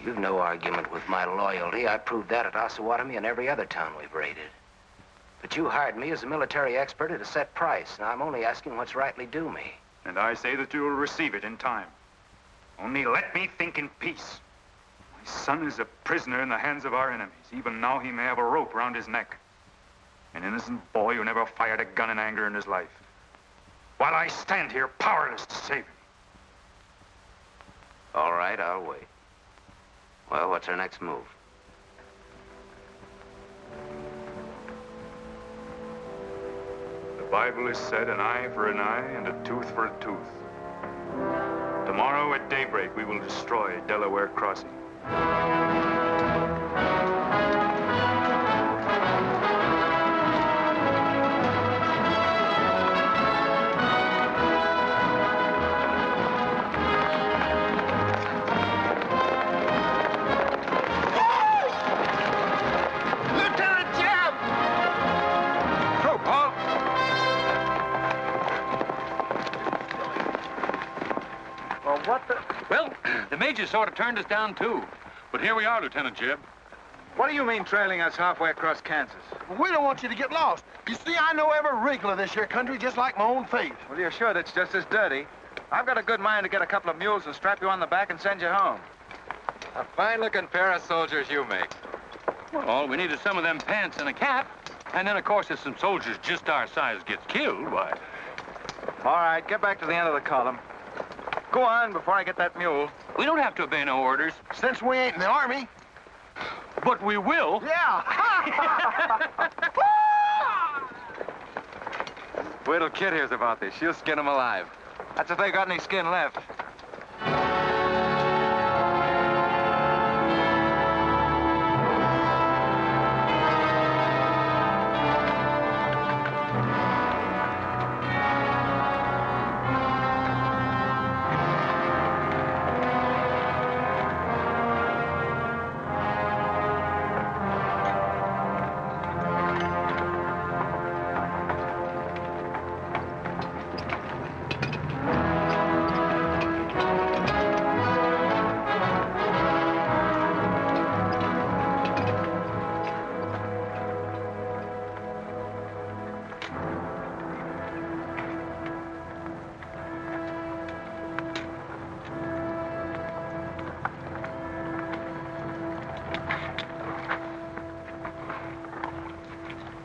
You've no argument with my loyalty. I proved that at Osawatomie and every other town we've raided. But you hired me as a military expert at a set price. Now, I'm only asking what's rightly due me. And I say that you will receive it in time. Only let me think in peace. My son is a prisoner in the hands of our enemies. Even now he may have a rope around his neck. An innocent boy who never fired a gun in anger in his life. While I stand here powerless to save him. All right, I'll wait. Well, what's our next move? The Bible has said an eye for an eye and a tooth for a tooth. Tomorrow at daybreak, we will destroy Delaware Crossing. Well, the major sort of turned us down, too. But here we are, Lieutenant J.E.B. What do you mean trailing us halfway across Kansas? We don't want you to get lost. You see, I know every wrinkle of this here country just like my own face. Well, you're sure that's just as dirty? I've got a good mind to get a couple of mules and strap you on the back and send you home. A fine-looking pair of soldiers you make. Well, all we need is some of them pants and a cap. And then, of course, if some soldiers just our size gets killed, why... All right, get back to the end of the column. Go on before I get that mule. We don't have to obey no orders. Since we ain't in the army. But we will. Yeah. Wait till Kid hears about this. She'll skin him alive. That's if they got any skin left.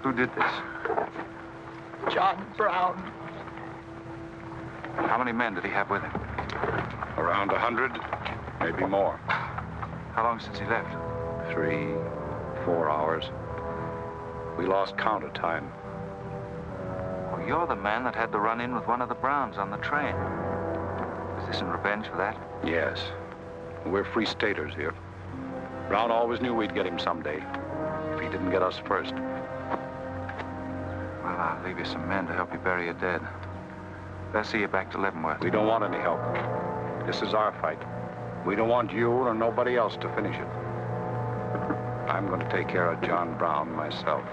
Who did this? John Brown. How many men did he have with him? Around 100, maybe more. How long since he left? 3, 4 hours. We lost count of time. Well, you're the man that had the run-in with one of the Browns on the train. Is this in revenge for that? Yes. We're free staters here. Brown always knew we'd get him someday, if he didn't get us first. Well, I'll leave you some men to help you bury your dead. They'll see you back to Leavenworth. We don't want any help. This is our fight. We don't want you or nobody else to finish it. I'm going to take care of John Brown myself.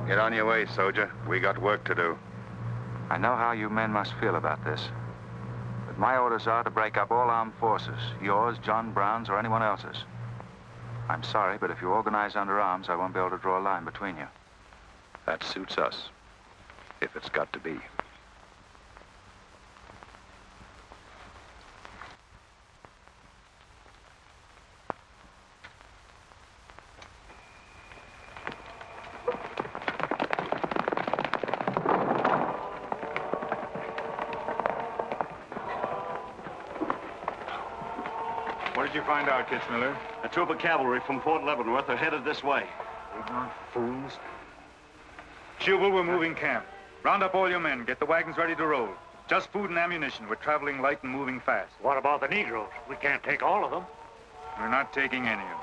Get on your way, soldier. We got work to do. I know how you men must feel about this. But my orders are to break up all armed forces. Yours, John Brown's, or anyone else's. I'm sorry, but if you organize under arms, I won't be able to draw a line between you. That suits us, if it's got to be. What did you find out, Kitzmiller? A troop of cavalry from Fort Leavenworth are headed this way. Ignorant fools. Jubal, we're moving camp. Round up all your men. Get the wagons ready to roll. Just food and ammunition. We're traveling light and moving fast. What about the Negroes? We can't take all of them. We're not taking any of them.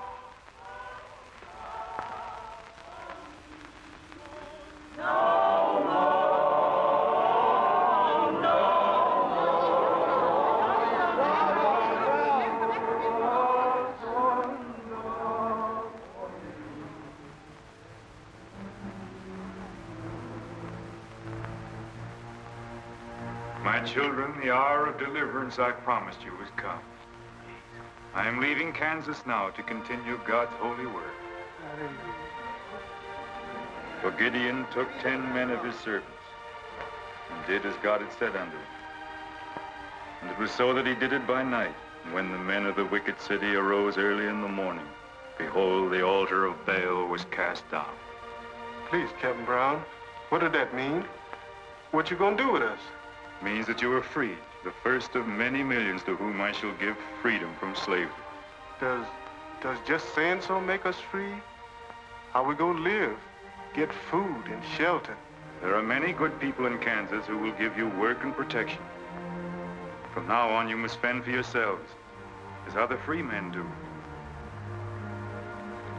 My children, the hour of deliverance I promised you has come. I am leaving Kansas now to continue God's holy work. For Gideon took 10 men of his servants and did as God had said unto him. And it was so that he did it by night. And when the men of the wicked city arose early in the morning, behold, the altar of Baal was cast down. Please, Captain Brown, what did that mean? What you gonna do with us? Means that you are free, the first of many millions to whom I shall give freedom from slavery. Does just saying so make us free? How we gonna live? Get food and shelter? There are many good people in Kansas who will give you work and protection. From now on, you must fend for yourselves, as other free men do.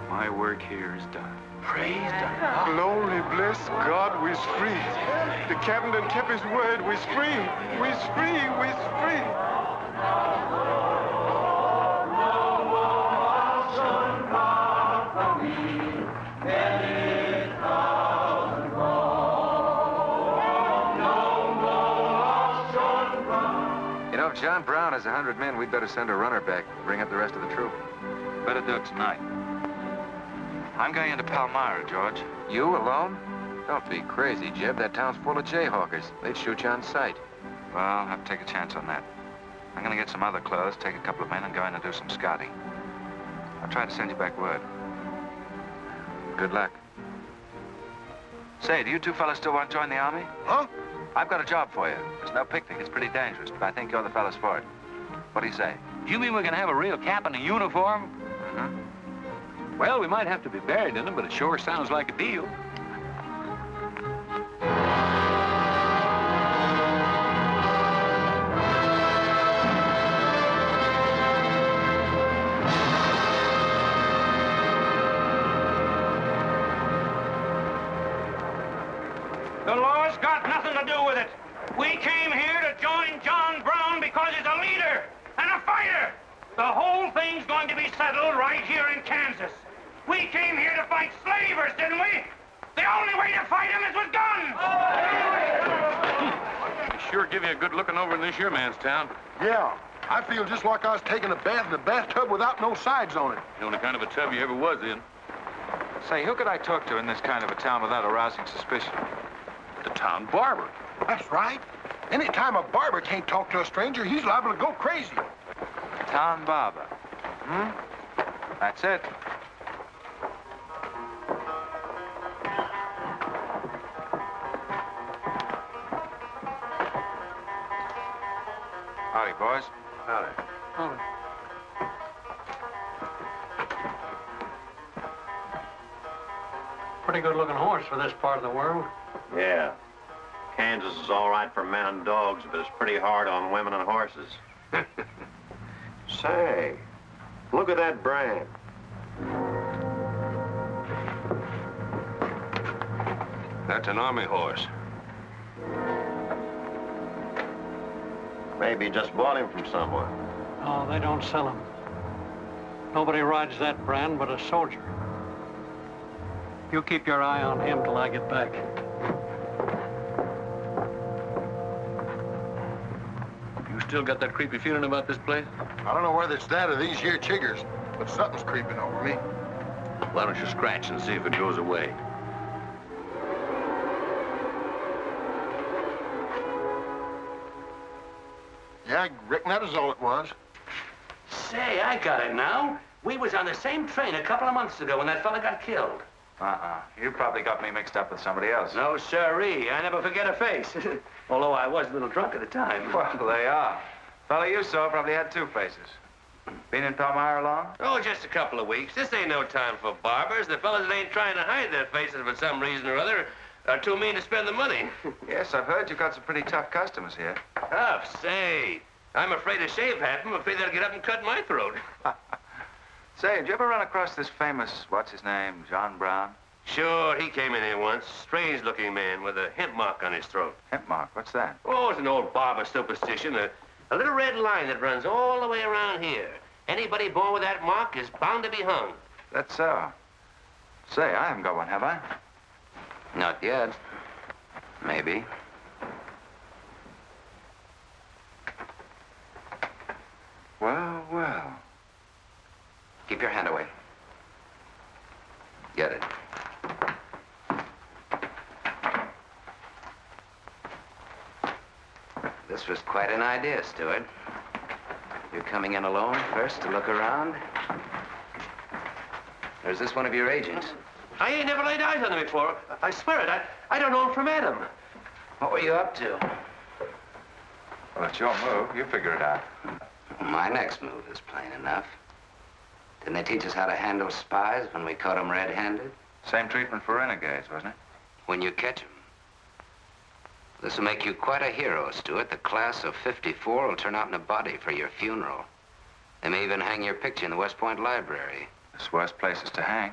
My work here is done. Praise God. Glory, bless God, we's free. The captain done kept his word, we's free. We's free, we's free. You know, if John Brown has 100 men, we'd better send a runner back, bring up the rest of the troop. Better do it tonight. I'm going into Palmyra, George. You alone? Don't be crazy, Jeb. That town's full of jayhawkers. They'd shoot you on sight. Well, I'll have to take a chance on that. I'm going to get some other clothes, take a couple of men, and go in and do some scouting. I'll try to send you back word. Good luck. Say, do you two fellas still want to join the Army? Huh? I've got a job for you. There's no picnic. It's pretty dangerous, but I think you're the fellas for it. What do you say? You mean we're gonna have a real cap and a uniform? Mm-hmm. Well, we might have to be buried in them, but it sure sounds like a deal. The law's got nothing to do with it. We came here to join John Brown because he's a leader and a fighter. The whole thing's going to be settled right here in Kansas. We came here to fight slavers, didn't we? The only way to fight them is with guns. They sure give you a good looking over in this here man's town. Yeah, I feel just like I was taking a bath in a bathtub without no sides on it. The only kind of a tub you ever was in. Say, who could I talk to in this kind of a town without arousing suspicion? The town barber. That's right. Anytime a barber can't talk to a stranger, he's liable to go crazy. Town barber. Hmm? That's it. Howdy, boys. Howdy. Oh. Pretty good-looking horse for this part of the world. Yeah. Kansas is all right for men and dogs, but it's pretty hard on women and horses. Say, look at that brand. That's an army horse. Maybe you just bought him from someone. Oh, they don't sell them. Nobody rides that brand but a soldier. You keep your eye on him till I get back. You still got that creepy feeling about this place? I don't know whether it's that or these here chiggers, but something's creeping over me. Why don't you scratch and see if it goes away? Yeah, I reckon that was all it was. Say, I got it now. We was on the same train a couple of months ago when that fella got killed. You probably got me mixed up with somebody else. No, sirree. I never forget a face. Although I was a little drunk at the time. Well, they are. Fella you saw probably had two faces. Been in Palmyra long? Oh, just a couple of weeks. This ain't no time for barbers. The fellas that ain't trying to hide their faces for some reason or other are too mean to spend the money. Yes, I've heard you've got some pretty tough customers here. Tough, say. I'm afraid to shave half of them. I'm afraid they'll get up and cut my throat. Say, did you ever run across this famous, what's his name, John Brown? Sure, he came in here once. Strange-looking man with a hemp mark on his throat. Hemp mark? What's that? Oh, it's an old barber superstition. A little red line that runs all the way around here. Anybody born with that mark is bound to be hung. That's so. Say, I haven't got one, have I? Not yet. Maybe. Well, well. Keep your hand away. Get it. This was quite an idea, Stuart. You're coming in alone first to look around? Or is this one of your agents? I ain't never laid eyes on them before. I swear it. I don't know him from Adam. What were you up to? Well, it's your move. You figure it out. My next move is plain enough. Didn't they teach us how to handle spies when we caught them red-handed? Same treatment for renegades, wasn't it? When you catch them. This will make you quite a hero, Stuart. The class of '54 will turn out in a body for your funeral. They may even hang your picture in the West Point library. There's worse places to hang.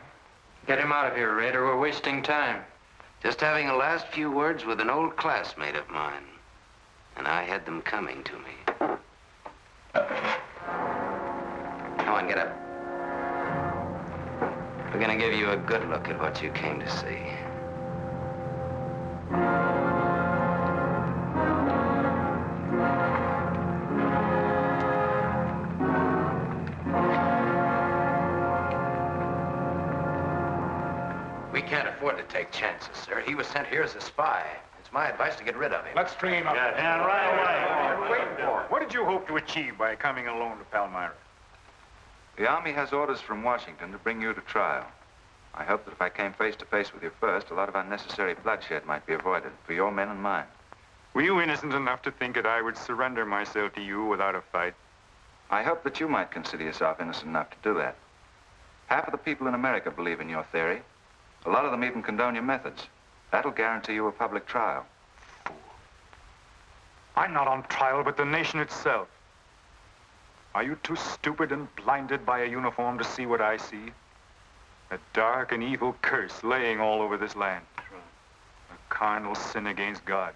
Get him out of here, Raider. We're wasting time. Just having a last few words with an old classmate of mine. And I had them coming to me. Come on, get up. We're gonna give you a good look at what you came to see. We can't afford to take chances, sir. He was sent here as a spy. It's my advice to get rid of him. Let's string him up. And right away. Wait for it. What did you hope to achieve by coming alone to Palmyra? The Army has orders from Washington to bring you to trial. I hope that if I came face to face with you first, a lot of unnecessary bloodshed might be avoided for your men and mine. Were you innocent enough to think that I would surrender myself to you without a fight? I hope that you might consider yourself innocent enough to do that. Half of the people in America believe in your theory. A lot of them even condone your methods. That'll guarantee you a public trial. Fool. I'm not on trial, but the nation itself. Are you too stupid and blinded by a uniform to see what I see? A dark and evil curse laying all over this land. A carnal sin against God.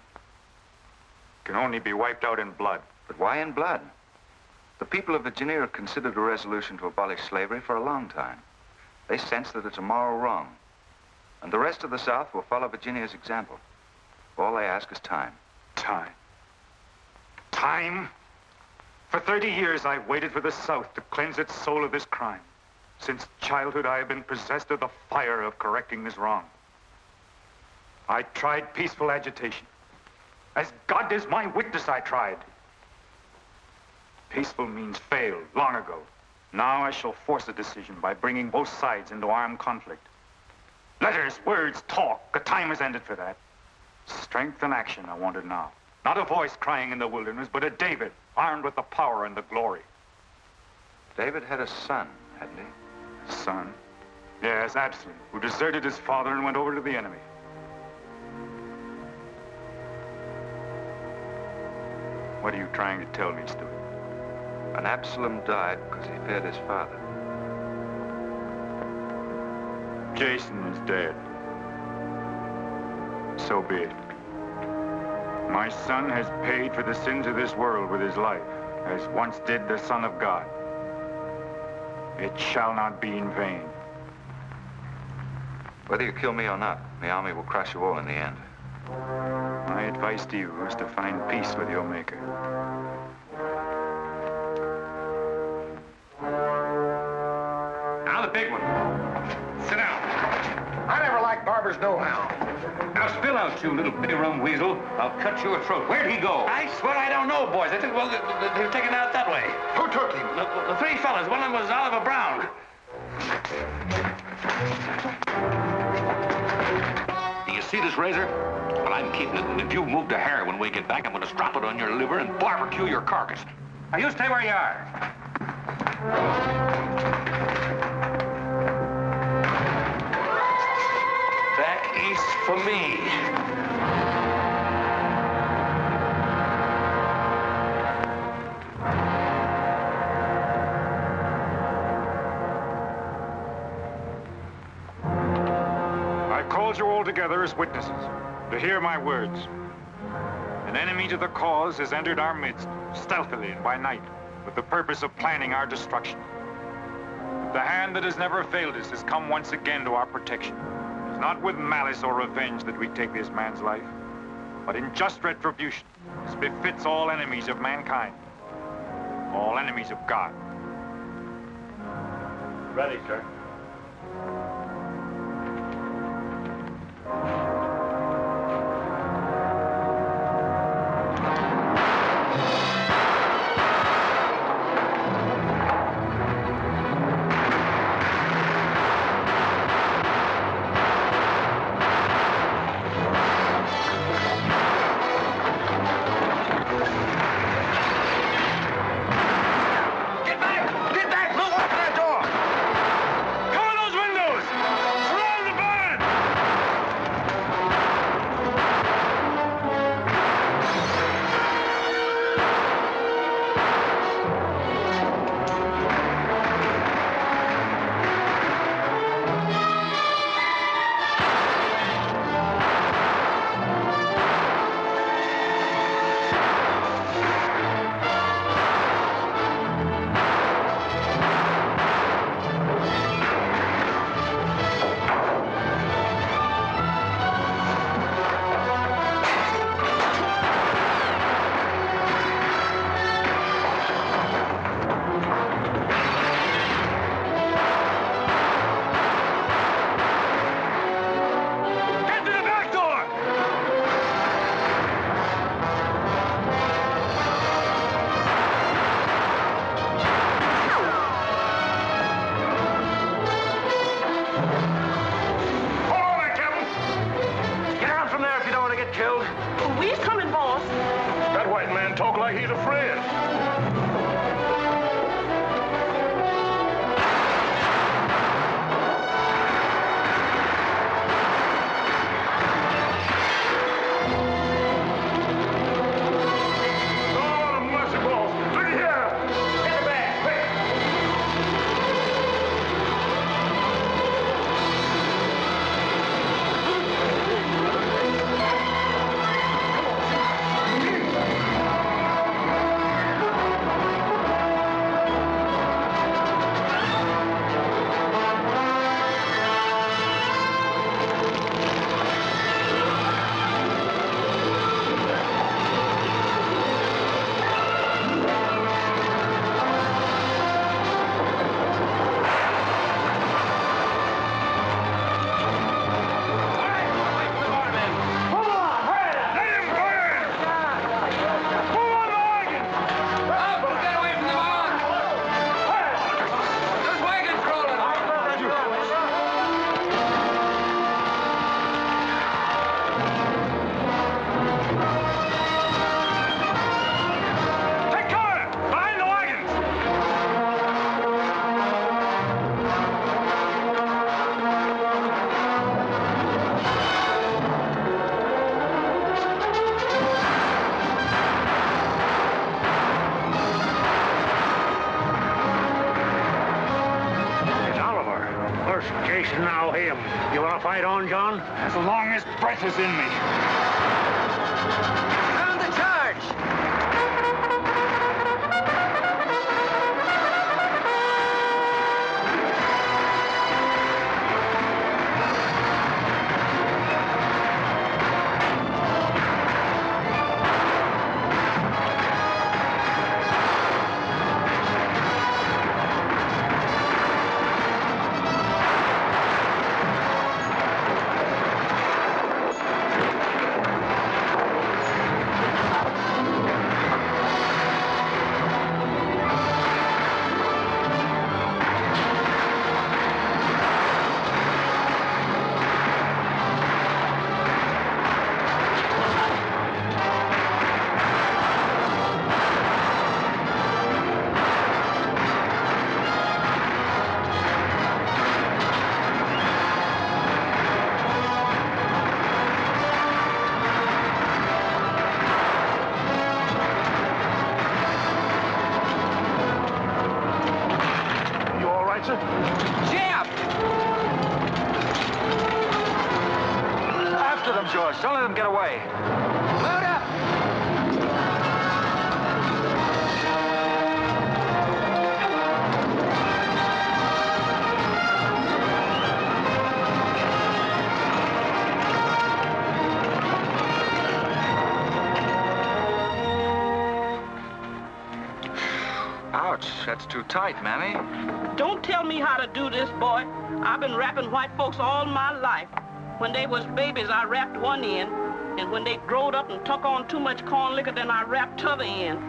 Can only be wiped out in blood. But why in blood? The people of Virginia have considered a resolution to abolish slavery for a long time. They sense that it's a moral wrong. And the rest of the South will follow Virginia's example. All they ask is time. Time? Time? For 30 years, I've waited for the South to cleanse its soul of this crime. Since childhood, I have been possessed of the fire of correcting this wrong. I tried peaceful agitation. As God is my witness, I tried. Peaceful means failed long ago. Now I shall force a decision by bringing both sides into armed conflict. Letters, words, talk. The time has ended for that. Strength and action are wanted now. Not a voice crying in the wilderness, but a David, armed with the power and the glory. David had a son, hadn't he? Son? Yes, Absalom, who deserted his father and went over to the enemy. What are you trying to tell me, Stuart? And Absalom died because he feared his father. Jason is dead. So be it. My son has paid for the sins of this world with his life, as once did the Son of God. It shall not be in vain. Whether you kill me or not, the army will crush you all in the end. My advice to you is to find peace with your Maker. Now the big one. Sit down. I never liked barbers no-how. Now spill out, you little bitty rum weasel. I'll cut your throat. Where'd he go? I swear I don't know, boys. I think, well, they were taken out that way. Who took him? The three fellas. One of them was Oliver Brown. Do you see this razor? Well, I'm keeping it, and if you move a hair when we get back, I'm going to strap it on your liver and barbecue your carcass. Now, you stay where you are. Back east for me. I called you all together as witnesses to hear my words. An enemy to the cause has entered our midst, stealthily and by night, with the purpose of planning our destruction. The hand that has never failed us has come once again to our protection. It's not with malice or revenge that we take this man's life, but in just retribution, as befits all enemies of mankind, all enemies of God. Ready, sir. Right on, John. As long as breath is in me. Sound the charge! After them, George. Don't let them get away. Load up! Ouch, that's too tight, Mammy. Don't tell me how to do this, boy. I've been wrapping white folks all my life. When they was babies, I wrapped one end, and when they growed up and took on too much corn liquor, then I wrapped t'other end.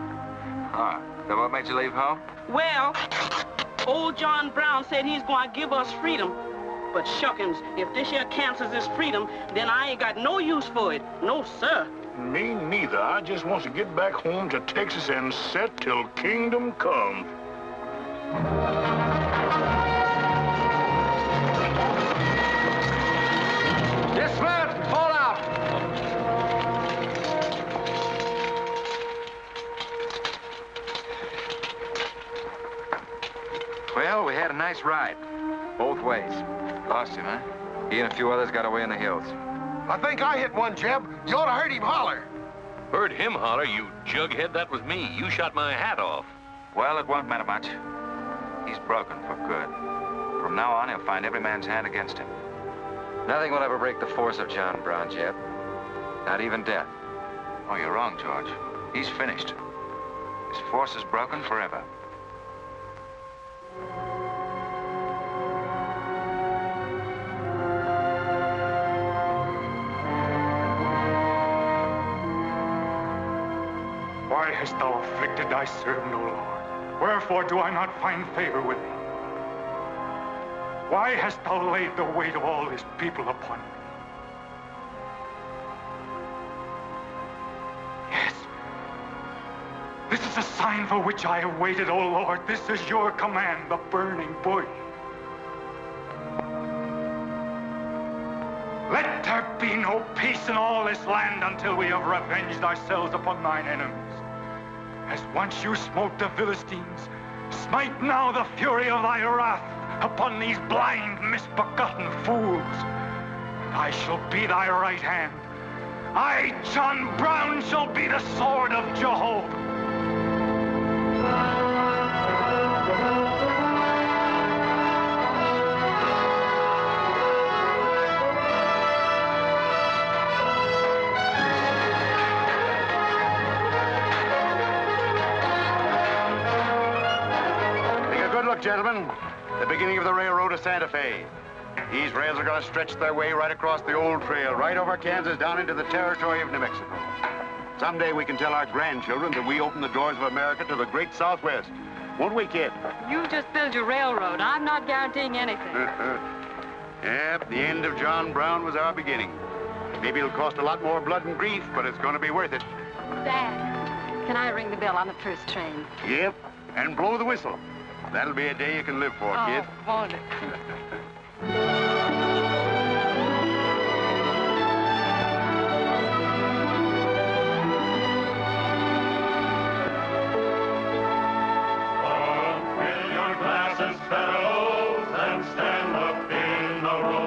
Huh. Then what made you leave home? Well, old John Brown said he's going to give us freedom. But shuckins, if this here Kansas is freedom, then I ain't got no use for it. No, sir. Me neither. I just want to get back home to Texas and set till kingdom come. Dismount! Fall out! Well, we had a nice ride. Both ways. Lost him, huh? He and a few others got away in the hills. I think I hit one, Jeb. You ought to heard him holler. Heard him holler, you jughead. That was me. You shot my hat off. Well, it won't matter much. He's broken for good. From now on, he'll find every man's hand against him. Nothing will ever break the force of John Brown, Jeb. Not even death. Oh, you're wrong, George. He's finished. His force is broken forever. Why hast thou afflicted thy servant, O Lord? Wherefore do I not find favor with thee? Why hast thou laid the weight of all this people upon me? Yes. This is a sign for which I have waited, O Lord. This is your command, the burning bush. Let there be no peace in all this land until we have revenged ourselves upon thine enemies. As once you smote the Philistines, smite now the fury of thy wrath upon these blind, misbegotten fools. And I shall be thy right hand. I, John Brown, shall be the sword of Jehovah. Gentlemen, the beginning of the railroad to Santa Fe. These rails are going to stretch their way right across the old trail, right over Kansas, down into the territory of New Mexico. Someday we can tell our grandchildren that we opened the doors of America to the great Southwest. Won't we, kid? You just build your railroad. I'm not guaranteeing anything. Yep, the end of John Brown was our beginning. Maybe it'll cost a lot more blood and grief, but it's going to be worth it. Dad, can I ring the bell on the first train? Yep, and blow the whistle. That'll be a day you can live for, kid. Won't it? Fill your glasses, fellows, and stand up in a row.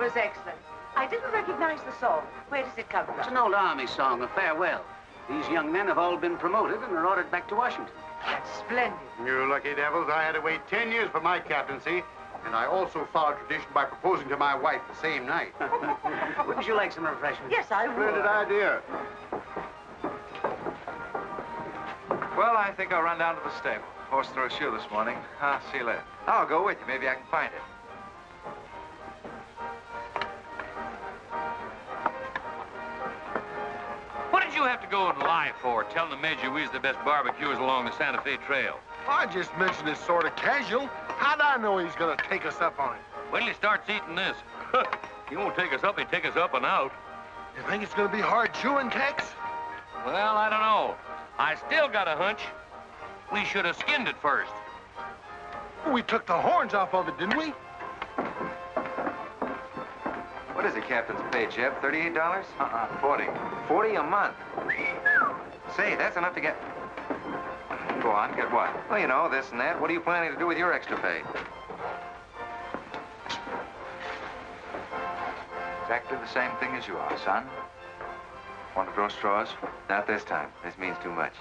was excellent. I didn't recognize the song. Where does it come from? It's an old Army song, a farewell. These young men have all been promoted and are ordered back to Washington. That's splendid. You lucky devils, I had to wait 10 years for my captaincy, and I also followed tradition by proposing to my wife the same night. Wouldn't you like some refreshment? Yes, I would. Splendid idea. Well, I think I'll run down to the stable. Horse threw a shoe this morning. I'll see you later. I'll go with you. Maybe I can find it. What did you have to go and lie for, telling the Major we's the best barbecuers along the Santa Fe Trail? I just mentioned it sort of casual. How'd I know he's gonna take us up on it? Wait till he starts eating this. He won't take us up, he'll take us up and out. You think it's gonna be hard chewing, Tex? Well, I don't know. I still got a hunch. We should have skinned it first. We took the horns off of it, didn't we? What is the captain's pay, Jeb? $38? 40. 40 a month. Say, that's enough to get... Go on, get what? Well, you know, this and that. What are you planning to do with your extra pay? Exactly the same thing as you are, son. Want to draw straws? Not this time. This means too much.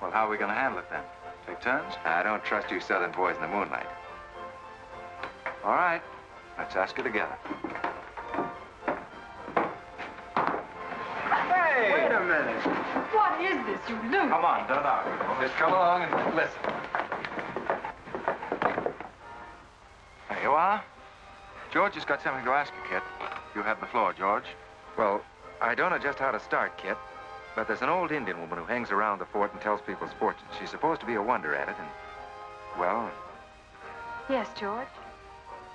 Well, how are we going to handle it, then? Take turns? I don't trust you southern boys in the moonlight. All right. Let's ask her together. Hey! Wait a minute. What is this, you loon? Come on, don't argue. Just come along and listen. There you are. George has got something to ask you, Kit. You have the floor, George. Well, I don't know just how to start, Kit, but there's an old Indian woman who hangs around the fort and tells people's fortunes. She's supposed to be a wonder at it, and, well... Yes, George?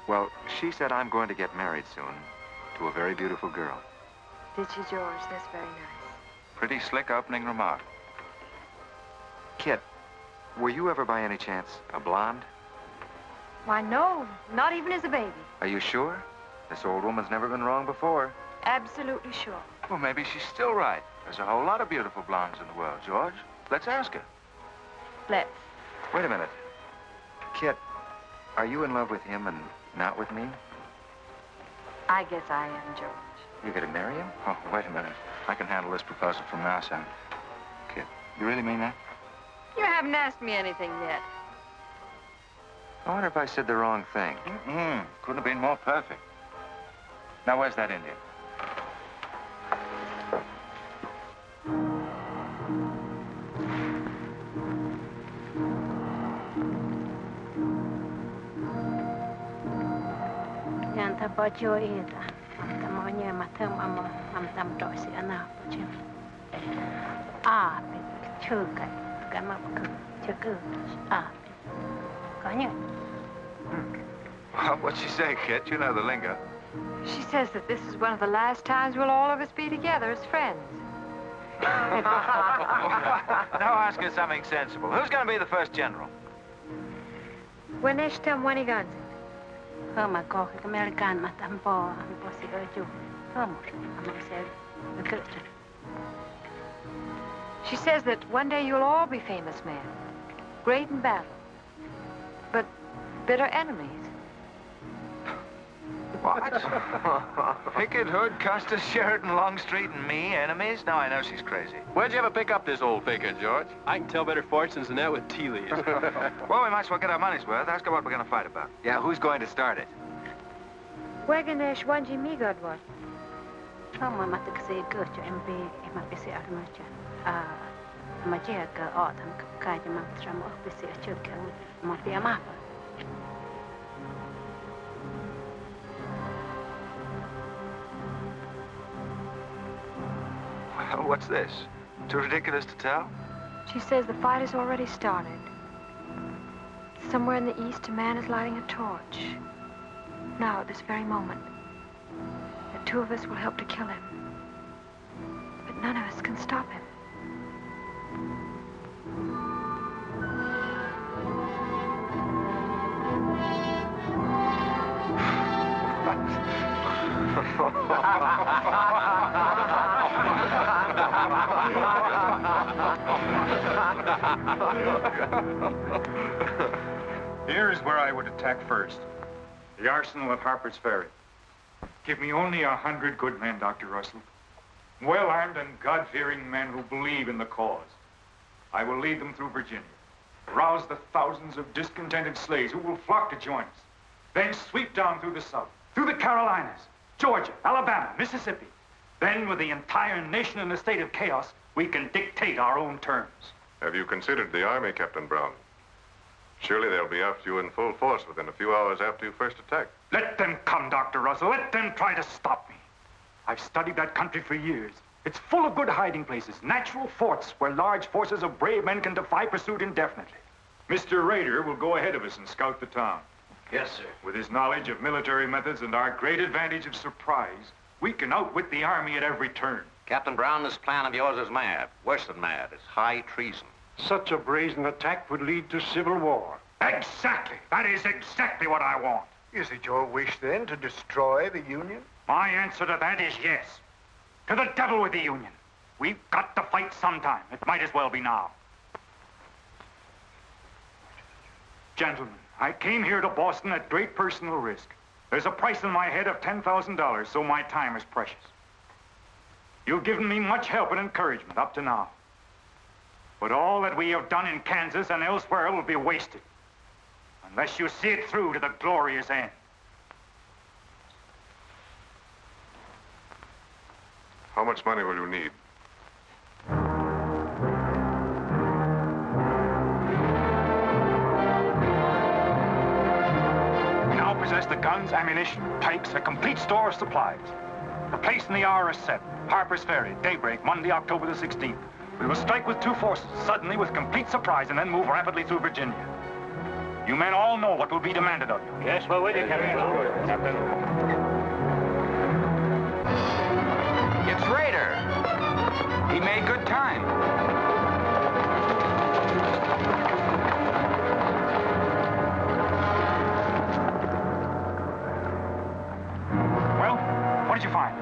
Well, she said I'm going to get married soon to a very beautiful girl. Did she, George? That's very nice. Pretty slick opening remark. Kit, were you ever by any chance a blonde? Why, no, not even as a baby. Are you sure? This old woman's never been wrong before. Absolutely sure. Well, maybe she's still right. There's a whole lot of beautiful blondes in the world, George. Let's ask her. Let's. Wait a minute. Kit, are you in love with him and not with me? I guess I am, George. You're going to marry him? Oh, wait a minute. I can handle this proposal from now, son. Kit, you really mean that? You haven't asked me anything yet. I wonder if I said the wrong thing. Couldn't have been more perfect. Now, where's that Indian? Yanta bajo ida. Mamanya matam ama mamtam dosi ana bajim. Ah, chuka. Gama ku chuku. Ah. Kanya. Well, what'd she say, Kit? You know the lingo. She says that this is one of the last times we'll all of us be together as friends. Now ask her something sensible. Who's going to be the first general? When they stem when he guns. Hama ko American matampo ampo sigoju. She says that one day you'll all be famous men, great in battle, but bitter enemies. What? Pickett, Hood, Custer, Sheridan, Longstreet, and me, enemies? Now I know she's crazy. Where'd you ever pick up this old faker, George? I can tell better fortunes than that with tea leaves. Well, we might as well get our money's worth. Ask her what we're going to fight about. Yeah, who's going to start it? Weganesh wanji mi godwa. Hama matakse gocho MB emapisi armacha. Ah, magia ka autumn kaja mamtramo pisi achuka mapia mapa. Well, what's this? Too ridiculous to tell? She says the fight has already started. Somewhere in the east, a man is lighting a torch. Now, at this very moment, the two of us will help to kill him. But none of us can stop him. Here is where I would attack first. The arsenal at Harper's Ferry. Give me only 100 good men, Dr. Russell. Well-armed and God-fearing men who believe in the cause. I will lead them through Virginia, rouse the thousands of discontented slaves who will flock to join us, then sweep down through the South, through the Carolinas, Georgia, Alabama, Mississippi. Then, with the entire nation in a state of chaos, we can dictate our own terms. Have you considered the Army, Captain Brown? Surely they'll be after you in full force within a few hours after you first attack. Let them come, Dr. Russell. Let them try to stop me. I've studied that country for years. It's full of good hiding places, natural forts where large forces of brave men can defy pursuit indefinitely. Mr. Rader will go ahead of us and scout the town. Yes, sir. With his knowledge of military methods and our great advantage of surprise, we can outwit the Army at every turn. Captain Brown, this plan of yours is mad. Worse than mad. It's high treason. Such a brazen attack would lead to civil war. Exactly. That is exactly what I want. Is it your wish, then, to destroy the Union? My answer to that is yes. To the devil with the Union. We've got to fight sometime. It might as well be now. Gentlemen, I came here to Boston at great personal risk. There's a price in my head of $10,000, so my time is precious. You've given me much help and encouragement up to now. But all that we have done in Kansas and elsewhere will be wasted unless you see it through to the glorious end. How much money will you need? We now possess the guns, ammunition, pikes, a complete store of supplies. The place and the hour are set. Harper's Ferry, daybreak, Monday, October the 16th. We will strike with 2 forces, suddenly with complete surprise, and then move rapidly through Virginia. You men all know what will be demanded of you. Yes, we're with you, Captain. Captain. It's Rader. He made good time. Well, what did you find?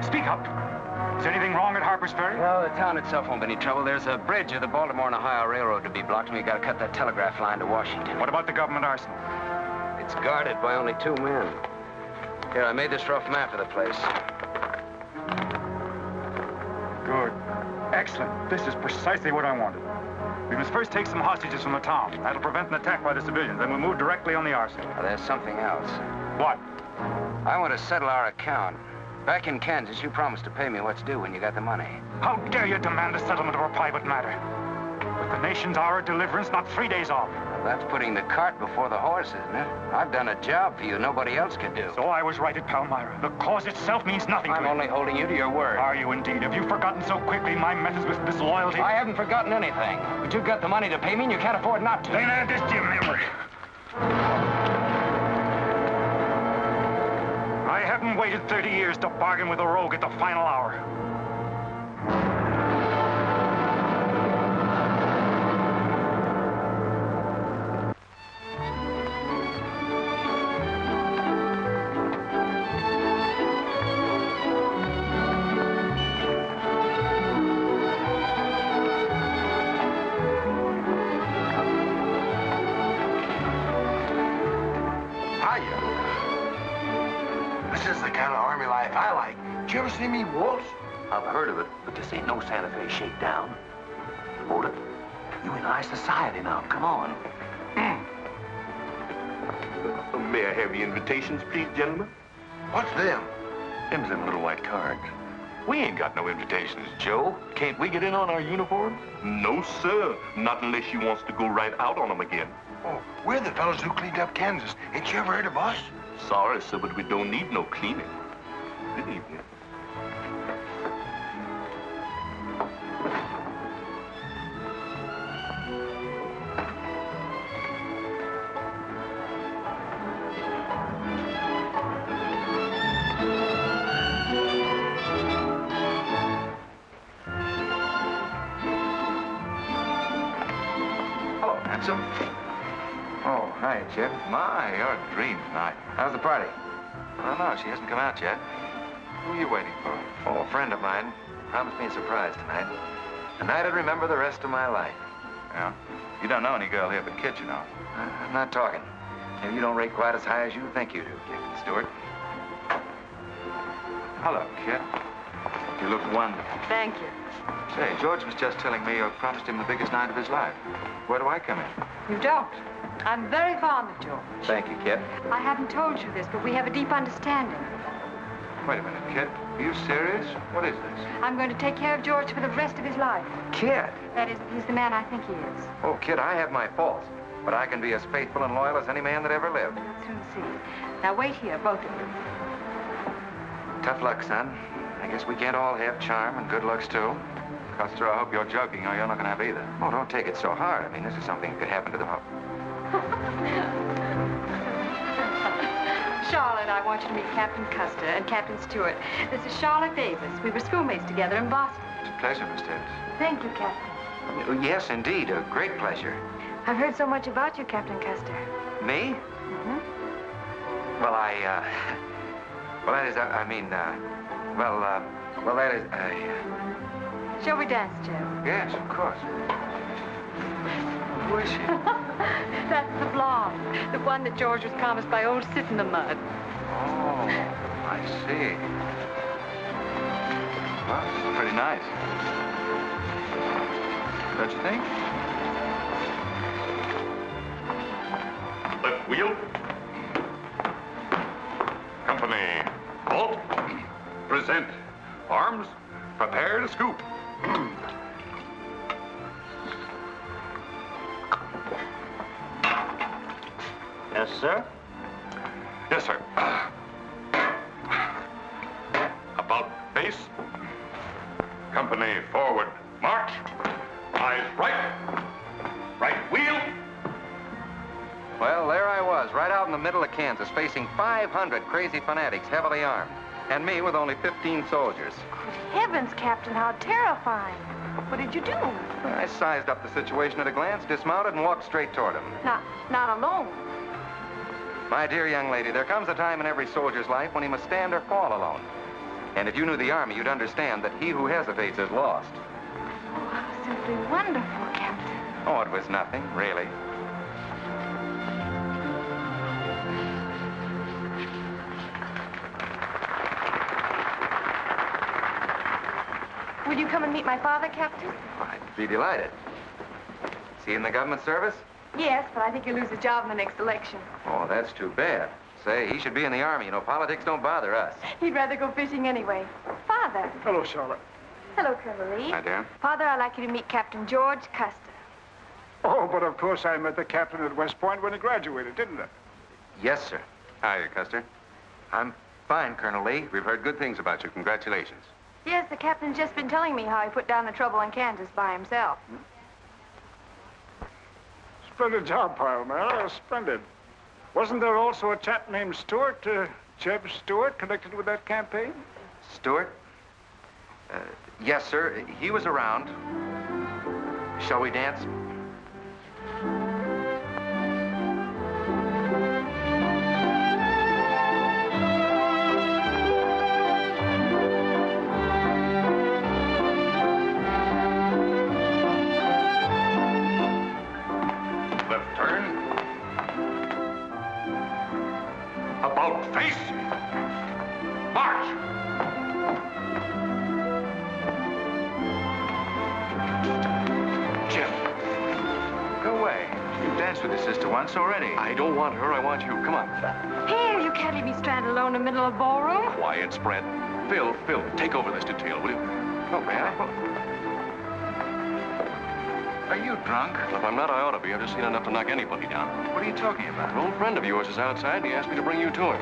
Speak up. Is anything wrong at Harper's Ferry? No, the town itself won't be any trouble. There's a bridge of the Baltimore and Ohio Railroad to be blocked, and we got to cut that telegraph line to Washington. What about the government arsenal? It's guarded by only 2 men. Here, I made this rough map of the place. Good. Excellent. This is precisely what I wanted. We must first take some hostages from the town. That'll prevent an attack by the civilians. Then we'll move directly on the arsenal. Well, there's something else. What? I want to settle our account. Back in Kansas, you promised to pay me what's due when you got the money. How dare you demand the settlement of a private matter? With the nation's hour of deliverance not 3 days off. Well, that's putting the cart before the horse, isn't it? I've done a job for you nobody else could do. So I was right at Palmyra. The cause itself means nothing to you. I'm only holding you to your word. Are you indeed? Have you forgotten so quickly my methods with disloyalty? I haven't forgotten anything. But you've got the money to pay me and you can't afford not to. Then add this to your memory. I haven't waited 30 years to bargain with a rogue at the final hour. This is the kind of army life I like. Did you ever see me waltz? I've heard of it, but this ain't no Santa Fe shakedown. Hold it. You in high society now. Come on. May I have your invitations, please, gentlemen? What's them? Them's them little white cards. We ain't got no invitations, Joe. Can't we get in on our uniforms? No, sir. Not unless you wants to go right out on them again. Oh, we're the fellows who cleaned up Kansas. Ain't you ever heard of us? Sorry, sir, but we don't need no cleaning. Good evening. Hello, handsome. Oh, hi, Jeff. My, you're a dream tonight. How's the party? I don't know. She hasn't come out yet. Who are you waiting for? Oh, a friend of mine. Promised me a surprise tonight. A night I'd remember the rest of my life. Yeah? You don't know any girl here but Kit, you know. I'm not talking. Maybe you don't rate quite as high as you think you do, Captain Stewart. Hello, kid. You look wonderful. Thank you. Say, George was just telling me you promised him the biggest night of his life. Where do I come in? You don't. I'm very fond of George. Thank you, kid. I haven't told you this, but we have a deep understanding. Wait a minute, kid. Are you serious? What is this? I'm going to take care of George for the rest of his life. Kid? That is, he's the man I think he is. Oh, kid, I have my faults. But I can be as faithful and loyal as any man that ever lived. We'll soon see. Now, wait here, both of you. Tough luck, son. I guess we can't all have charm and good looks, too. Custer, I hope you're joking, or you're not going to have either. Oh, don't take it so hard. I mean, this is something that could happen to the... Charlotte, I want you to meet Captain Custer and Captain Stuart. This is Charlotte Davis. We were schoolmates together in Boston. It's a pleasure, Miss Davis. Thank you, Captain. Oh, yes, indeed. A great pleasure. I've heard so much about you, Captain Custer. Me? Mm-hmm. Well, well, that is, well, that is, Shall we dance, Joe? Yes, of course. Who is she? That's the blonde. The one that George was promised by old Sit in the Mud. Oh, I see. Well, pretty nice. Don't you think? Left wheel. Company, halt. Present. Arms, prepare to scoop. Yes, sir? Yes, sir. About face. Company, forward. March. Eyes right. Right wheel. Well, there I was, right out in the middle of Kansas, facing 500 crazy fanatics, heavily armed. And me with only 15 soldiers. Heavens, Captain, how terrifying. What did you do? I sized up the situation at a glance, dismounted, and walked straight toward him. Not alone. My dear young lady, there comes a time in every soldier's life when he must stand or fall alone. And if you knew the Army, you'd understand that he who hesitates is lost. Oh, how simply wonderful, Captain. Oh, it was nothing, really. Will you come and meet my father, Captain? I'd be delighted. Is he in the government service? Yes, but I think he'll lose his job in the next election. Oh, that's too bad. Say, he should be in the Army. You know, politics don't bother us. He'd rather go fishing anyway. Father. Hello, Charlotte. Hello, Colonel Lee. Hi, dear. Father, I'd like you to meet Captain George Custer. Oh, but of course I met the captain at West Point when he graduated, didn't I? Yes, sir. Hi, Custer. I'm fine, Colonel Lee. We've heard good things about you. Congratulations. Yes, the captain's just been telling me how he put down the trouble in Kansas by himself. Splendid job, pile, man. Oh, splendid. Wasn't there also a chap named Stuart, J.E.B. Stuart, connected with that campaign? Stuart? Yes, sir. He was around. Shall we dance? Left turn. About face. March. Jim. Go away. You've danced with your sister once already. I don't want her. I want you. Come on. Here, you can't leave me stranded alone in the middle of a ballroom. Quiet, spread. Phil, take over this detail, will you? Oh, may I? Are you drunk? Well, if I'm not, I ought to be. I've just seen enough to knock anybody down. What are you talking about? An old friend of yours is outside, and he asked me to bring you to him.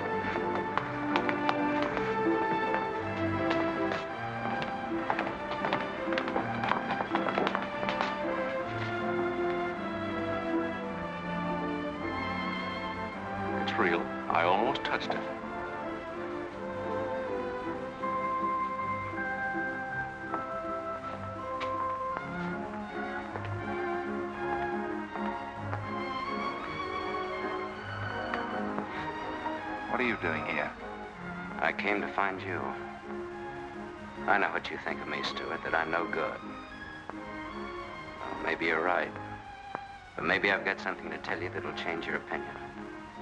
It's real. I almost touched it. What are you doing here? I came to find you. I know what you think of me, Stuart, that I'm no good. Well, maybe you're right. But maybe I've got something to tell you that'll change your opinion.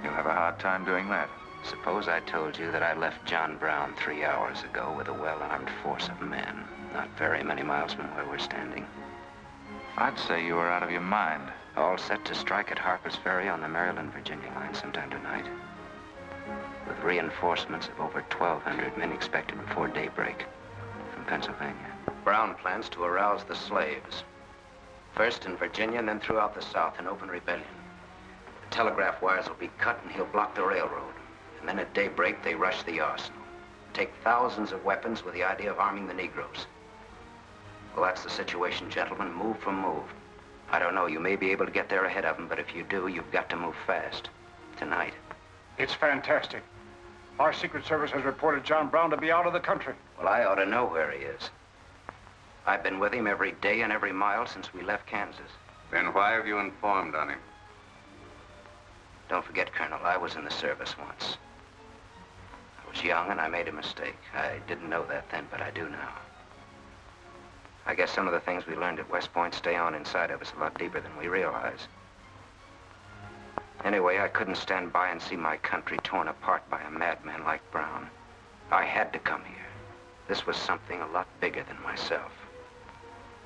You'll have a hard time doing that. Suppose I told you that I left John Brown 3 hours ago with a well-armed force of men, not very many miles from where we're standing. I'd say you were out of your mind. All set to strike at Harper's Ferry on the Maryland-Virginia line sometime tonight. With reinforcements of over 1,200 men expected before daybreak from Pennsylvania. Brown plans to arouse the slaves. First in Virginia and then throughout the South in open rebellion. The telegraph wires will be cut and he'll block the railroad. And then at daybreak, they rush the arsenal. Take thousands of weapons with the idea of arming the Negroes. Well, that's the situation, gentlemen, move for move. I don't know, you may be able to get there ahead of them, but if you do, you've got to move fast. Tonight. It's fantastic. Our Secret Service has reported John Brown to be out of the country. Well, I ought to know where he is. I've been with him every day and every mile since we left Kansas. Then why have you informed on him? Don't forget, Colonel, I was in the service once. I was young and I made a mistake. I didn't know that then, but I do now. I guess some of the things we learned at West Point stay on inside of us a lot deeper than we realize. Anyway, I couldn't stand by and see my country torn apart by a madman like Brown. I had to come here. This was something a lot bigger than myself.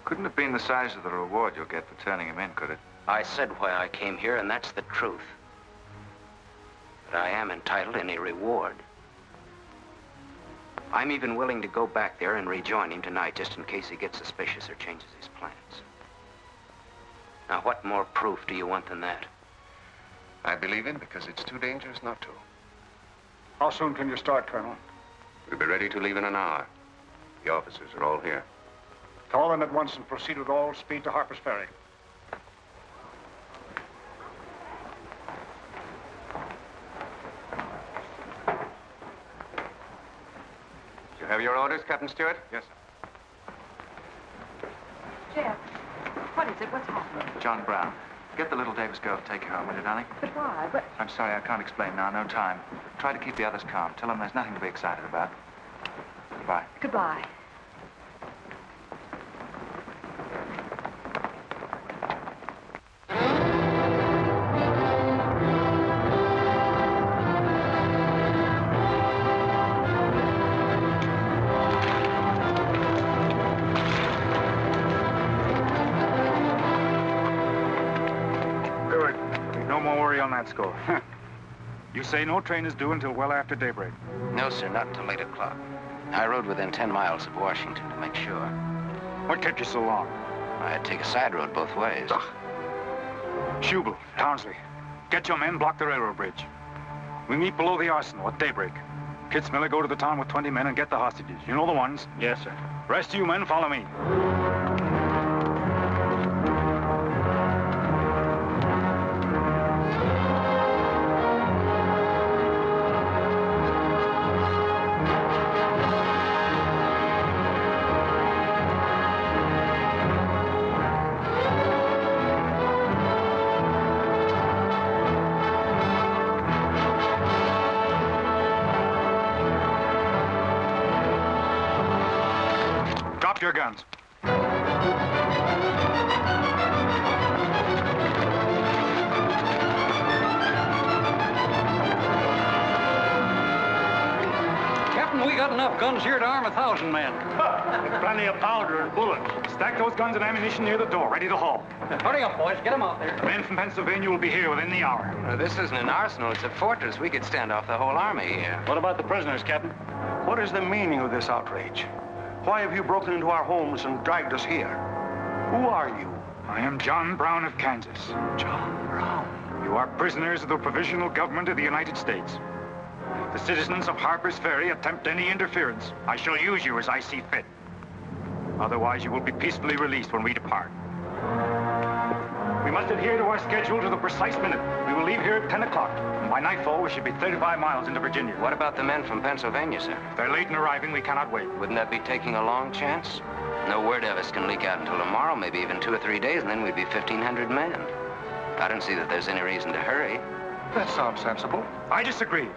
Couldn't have been the size of the reward you'll get for turning him in, could it? I said why I came here, and that's the truth. But I am entitled to any reward. I'm even willing to go back there and rejoin him tonight, just in case he gets suspicious or changes his plans. Now, what more proof do you want than that? I believe him because it's too dangerous not to. How soon can you start, Colonel? We'll be ready to leave in an hour. The officers are all here. Call them at once and proceed with all speed to Harper's Ferry. You have your orders, Captain Stuart? Yes, sir. Jeff, what is it? What's happening? John Brown. Get the little Davis girl to take you home, will you, darling? But why? But... I'm sorry, I can't explain now. No time. Try to keep the others calm. Tell them there's nothing to be excited about. Goodbye. Goodbye. Score. You say no train is due until well after daybreak? No, sir, not until 8 o'clock. I rode within 10 miles of Washington to make sure. What kept you so long? I had to take a side road both ways. Schubel, Townsley, get your men, block the railroad bridge. We meet below the arsenal at daybreak. Kitzmiller, go to the town with 20 men and get the hostages. You know the ones? Yes, sir. Rest of you men, follow me. Drop your guns. Captain, we got enough guns here to arm 1,000 men. Plenty of powder and bullets. Stack those guns and ammunition near the door, ready to haul. Hurry up, boys. Get them out there. The men from Pennsylvania will be here within the hour. This isn't an arsenal. It's a fortress. We could stand off the whole army here. What about the prisoners, Captain? What is the meaning of this outrage? Why have you broken into our homes and dragged us here? Who are you? I am John Brown of Kansas. John Brown? You are prisoners of the provisional government of the United States. If the citizens of Harper's Ferry attempt any interference, I shall use you as I see fit. Otherwise, you will be peacefully released when we depart. We must adhere to our schedule to the precise minute. We will leave here at 10 o'clock. And by nightfall, we should be 35 miles into Virginia. What about the men from Pennsylvania, sir? If they're late in arriving, we cannot wait. Wouldn't that be taking a long chance? No word of us can leak out until tomorrow, maybe even 2 or 3 days, and then we'd be 1,500 men. I don't see that there's any reason to hurry. That sounds sensible. I disagree.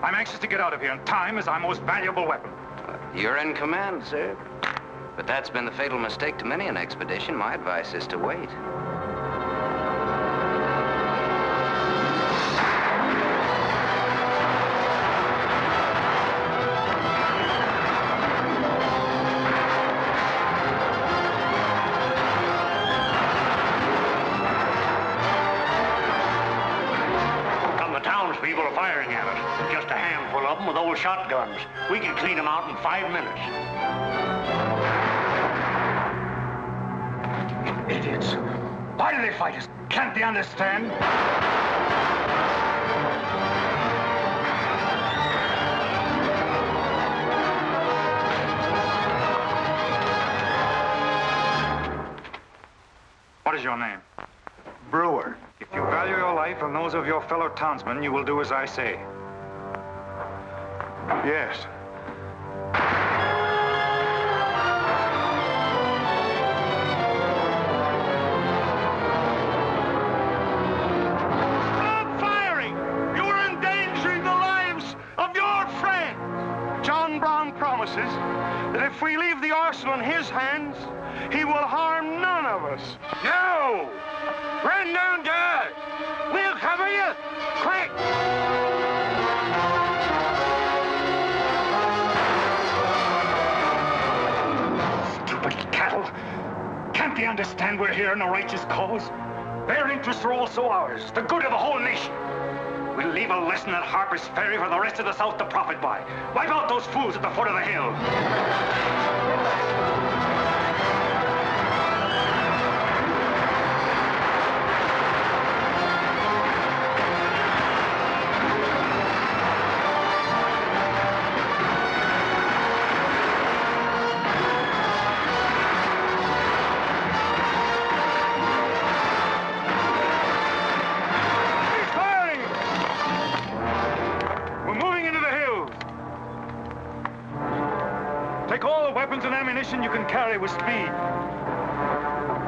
I'm anxious to get out of here, and time is our most valuable weapon. You're in command, sir. But that's been the fatal mistake to many an expedition. My advice is to wait. shotguns. We can clean them out in 5 minutes. Idiots. Why do they fight us? Can't they understand? What is your name? Brewer. If you value your life and those of your fellow townsmen, you will do as I say. Yes. Stop firing! You are endangering the lives of your friends! John Brown promises that if we leave the arsenal in his hands, he will harm none of us. No! Run down guards! We'll cover you! Quick! Stupid cattle! Can't they understand we're here in a righteous cause? Their interests are also ours, the good of the whole nation. We'll leave a lesson at Harper's Ferry for the rest of the South to profit by. Wipe out those fools at the foot of the hill. Take all the weapons and ammunition you can carry with speed.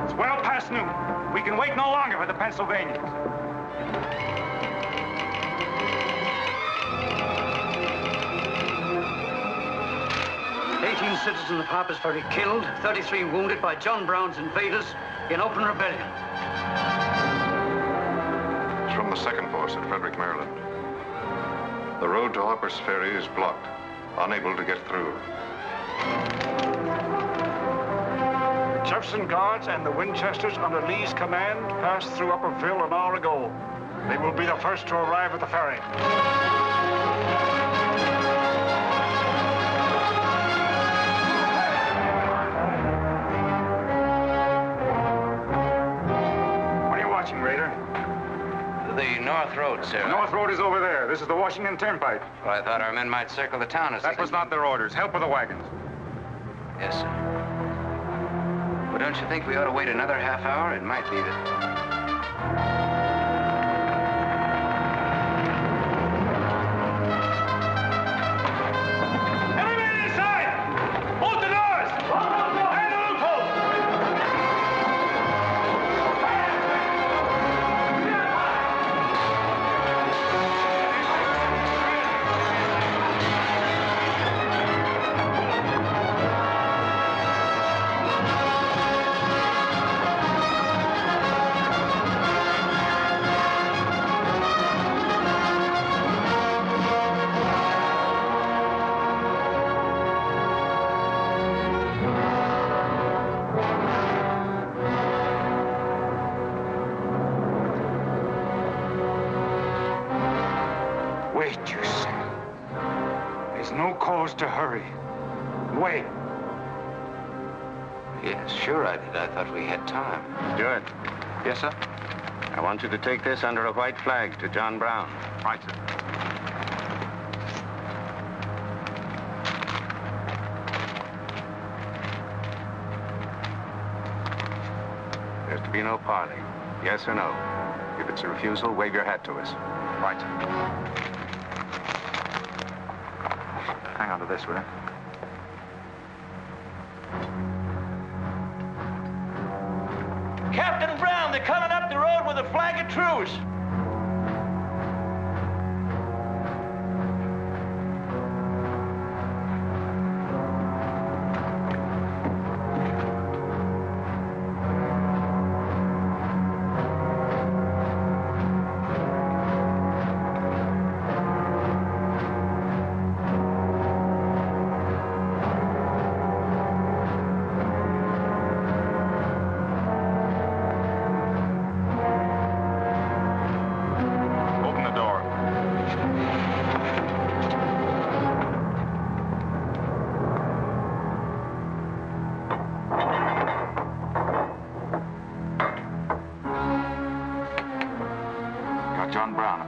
It's well past noon. We can wait no longer for the Pennsylvanians. Citizens of Harper's Ferry killed, 33 wounded by John Brown's invaders in open rebellion. It's from the 2nd Force at Frederick, Maryland. The road to Harper's Ferry is blocked, unable to get through. The Jefferson Guards and the Winchesters under Lee's command passed through Upperville an hour ago. They will be the first to arrive at the ferry. Raider? The North Road, sir. The North Road is over there. This is the Washington Turnpike. Well, I thought our men might circle the town as That was not their orders. Help with the wagons. Yes, sir. Well, don't you think we ought to wait another half hour? It might be that... Wait, you say. There's no cause to hurry. Wait. Yes, sure I did. I thought we had time. Stuart. Yes, sir? I want you to take this under a white flag to John Brown. Right, sir. There's to be no parley. Yes or no. If it's a refusal, wave your hat to us. Right, sir. Hang on to this, will you? Captain Brown, they're coming up the road with a flag of truce.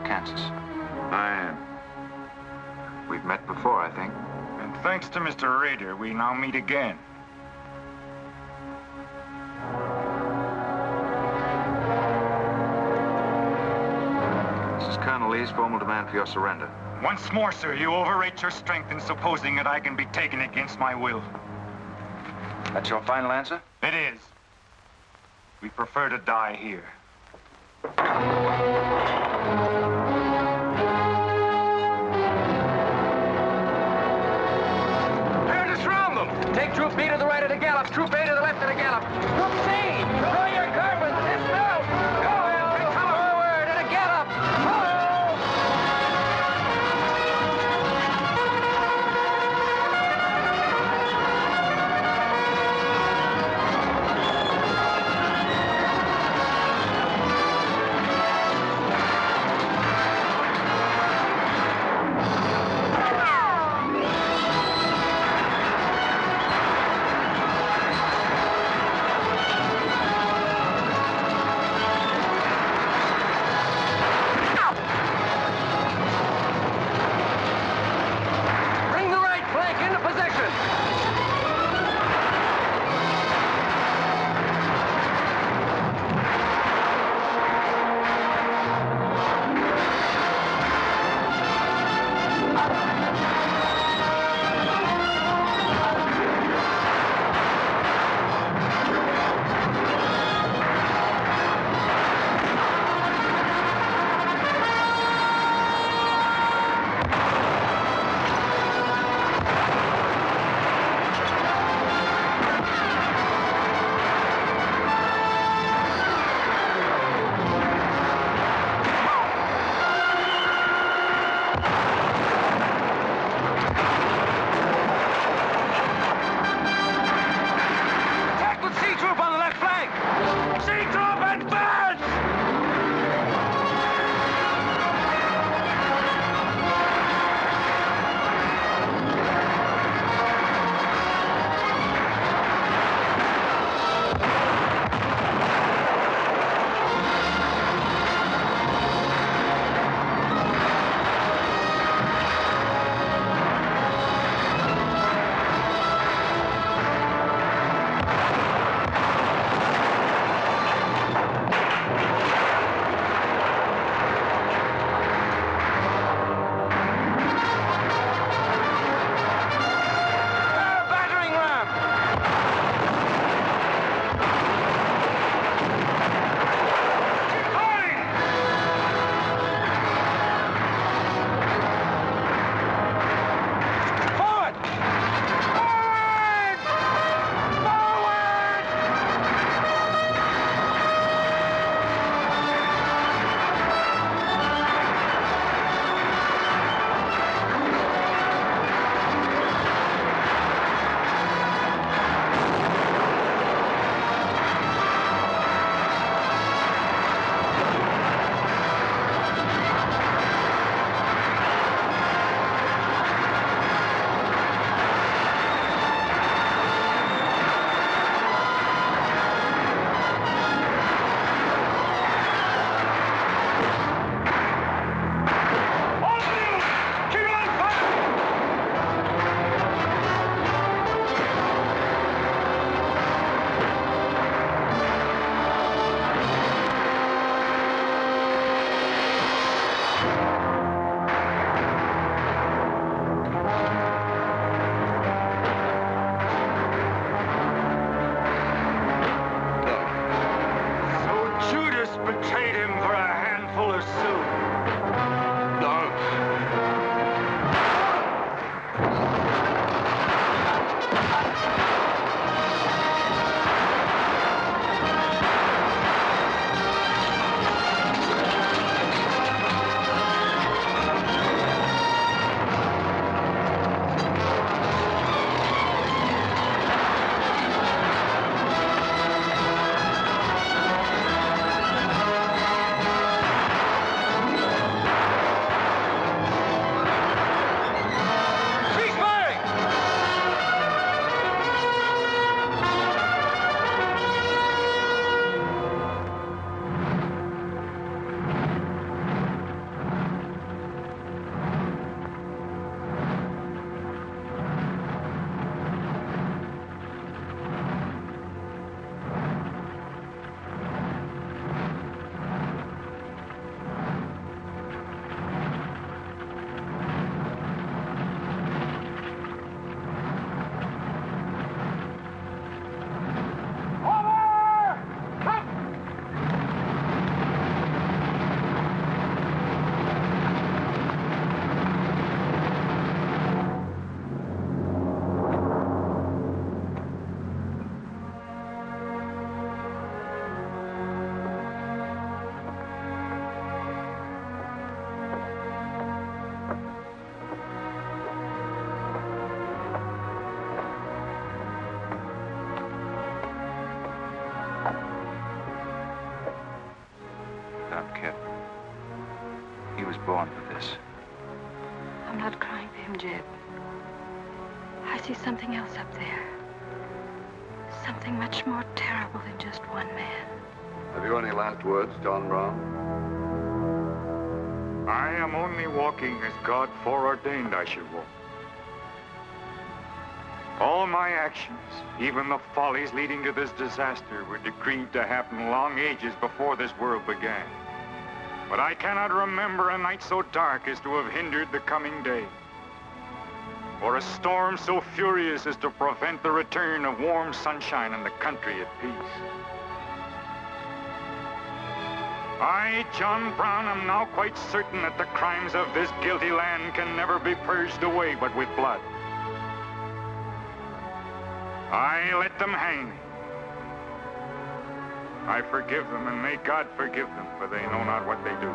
Kansas. I am. We've met before, I think. And thanks to Mr. Rader, we now meet again. This is Colonel Lee's formal demand for your surrender. Once more, sir, you overrate your strength in supposing that I can be taken against my will. That's your final answer? It is. We prefer to die here. Turn us round them! Take Troop B to the right of the gallop, Troop A to the left of the gallop. Troop C, draw your carbines, dismount! Forward at a gallop! Don't, kid. He was born for this. I'm not crying for him, Jeb. I see something else up there. Something much more terrible than just one man. Have you any last words, John Brown? I am only walking as God foreordained I should walk. All my actions, even the follies leading to this disaster, were decreed to happen long ages before this world began. But I cannot remember a night so dark as to have hindered the coming day, or a storm so furious as to prevent the return of warm sunshine and the country at peace. I, John Brown, am now quite certain that the crimes of this guilty land can never be purged away but with blood. I let them hang me. I forgive them, and may God forgive them, for they know not what they do.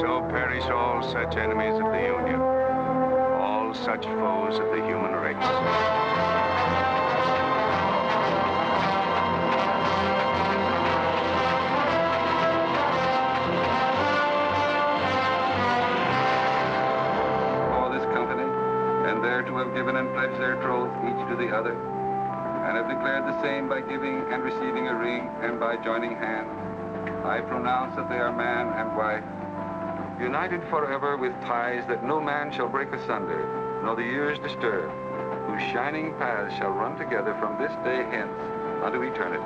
So perish all such enemies of the Union, all such foes of the human race. To have given and pledged their troth each to the other, and have declared the same by giving and receiving a ring and by joining hands, I pronounce that they are man and wife, united forever with ties that no man shall break asunder, nor the years disturb, whose shining paths shall run together from this day hence unto eternity.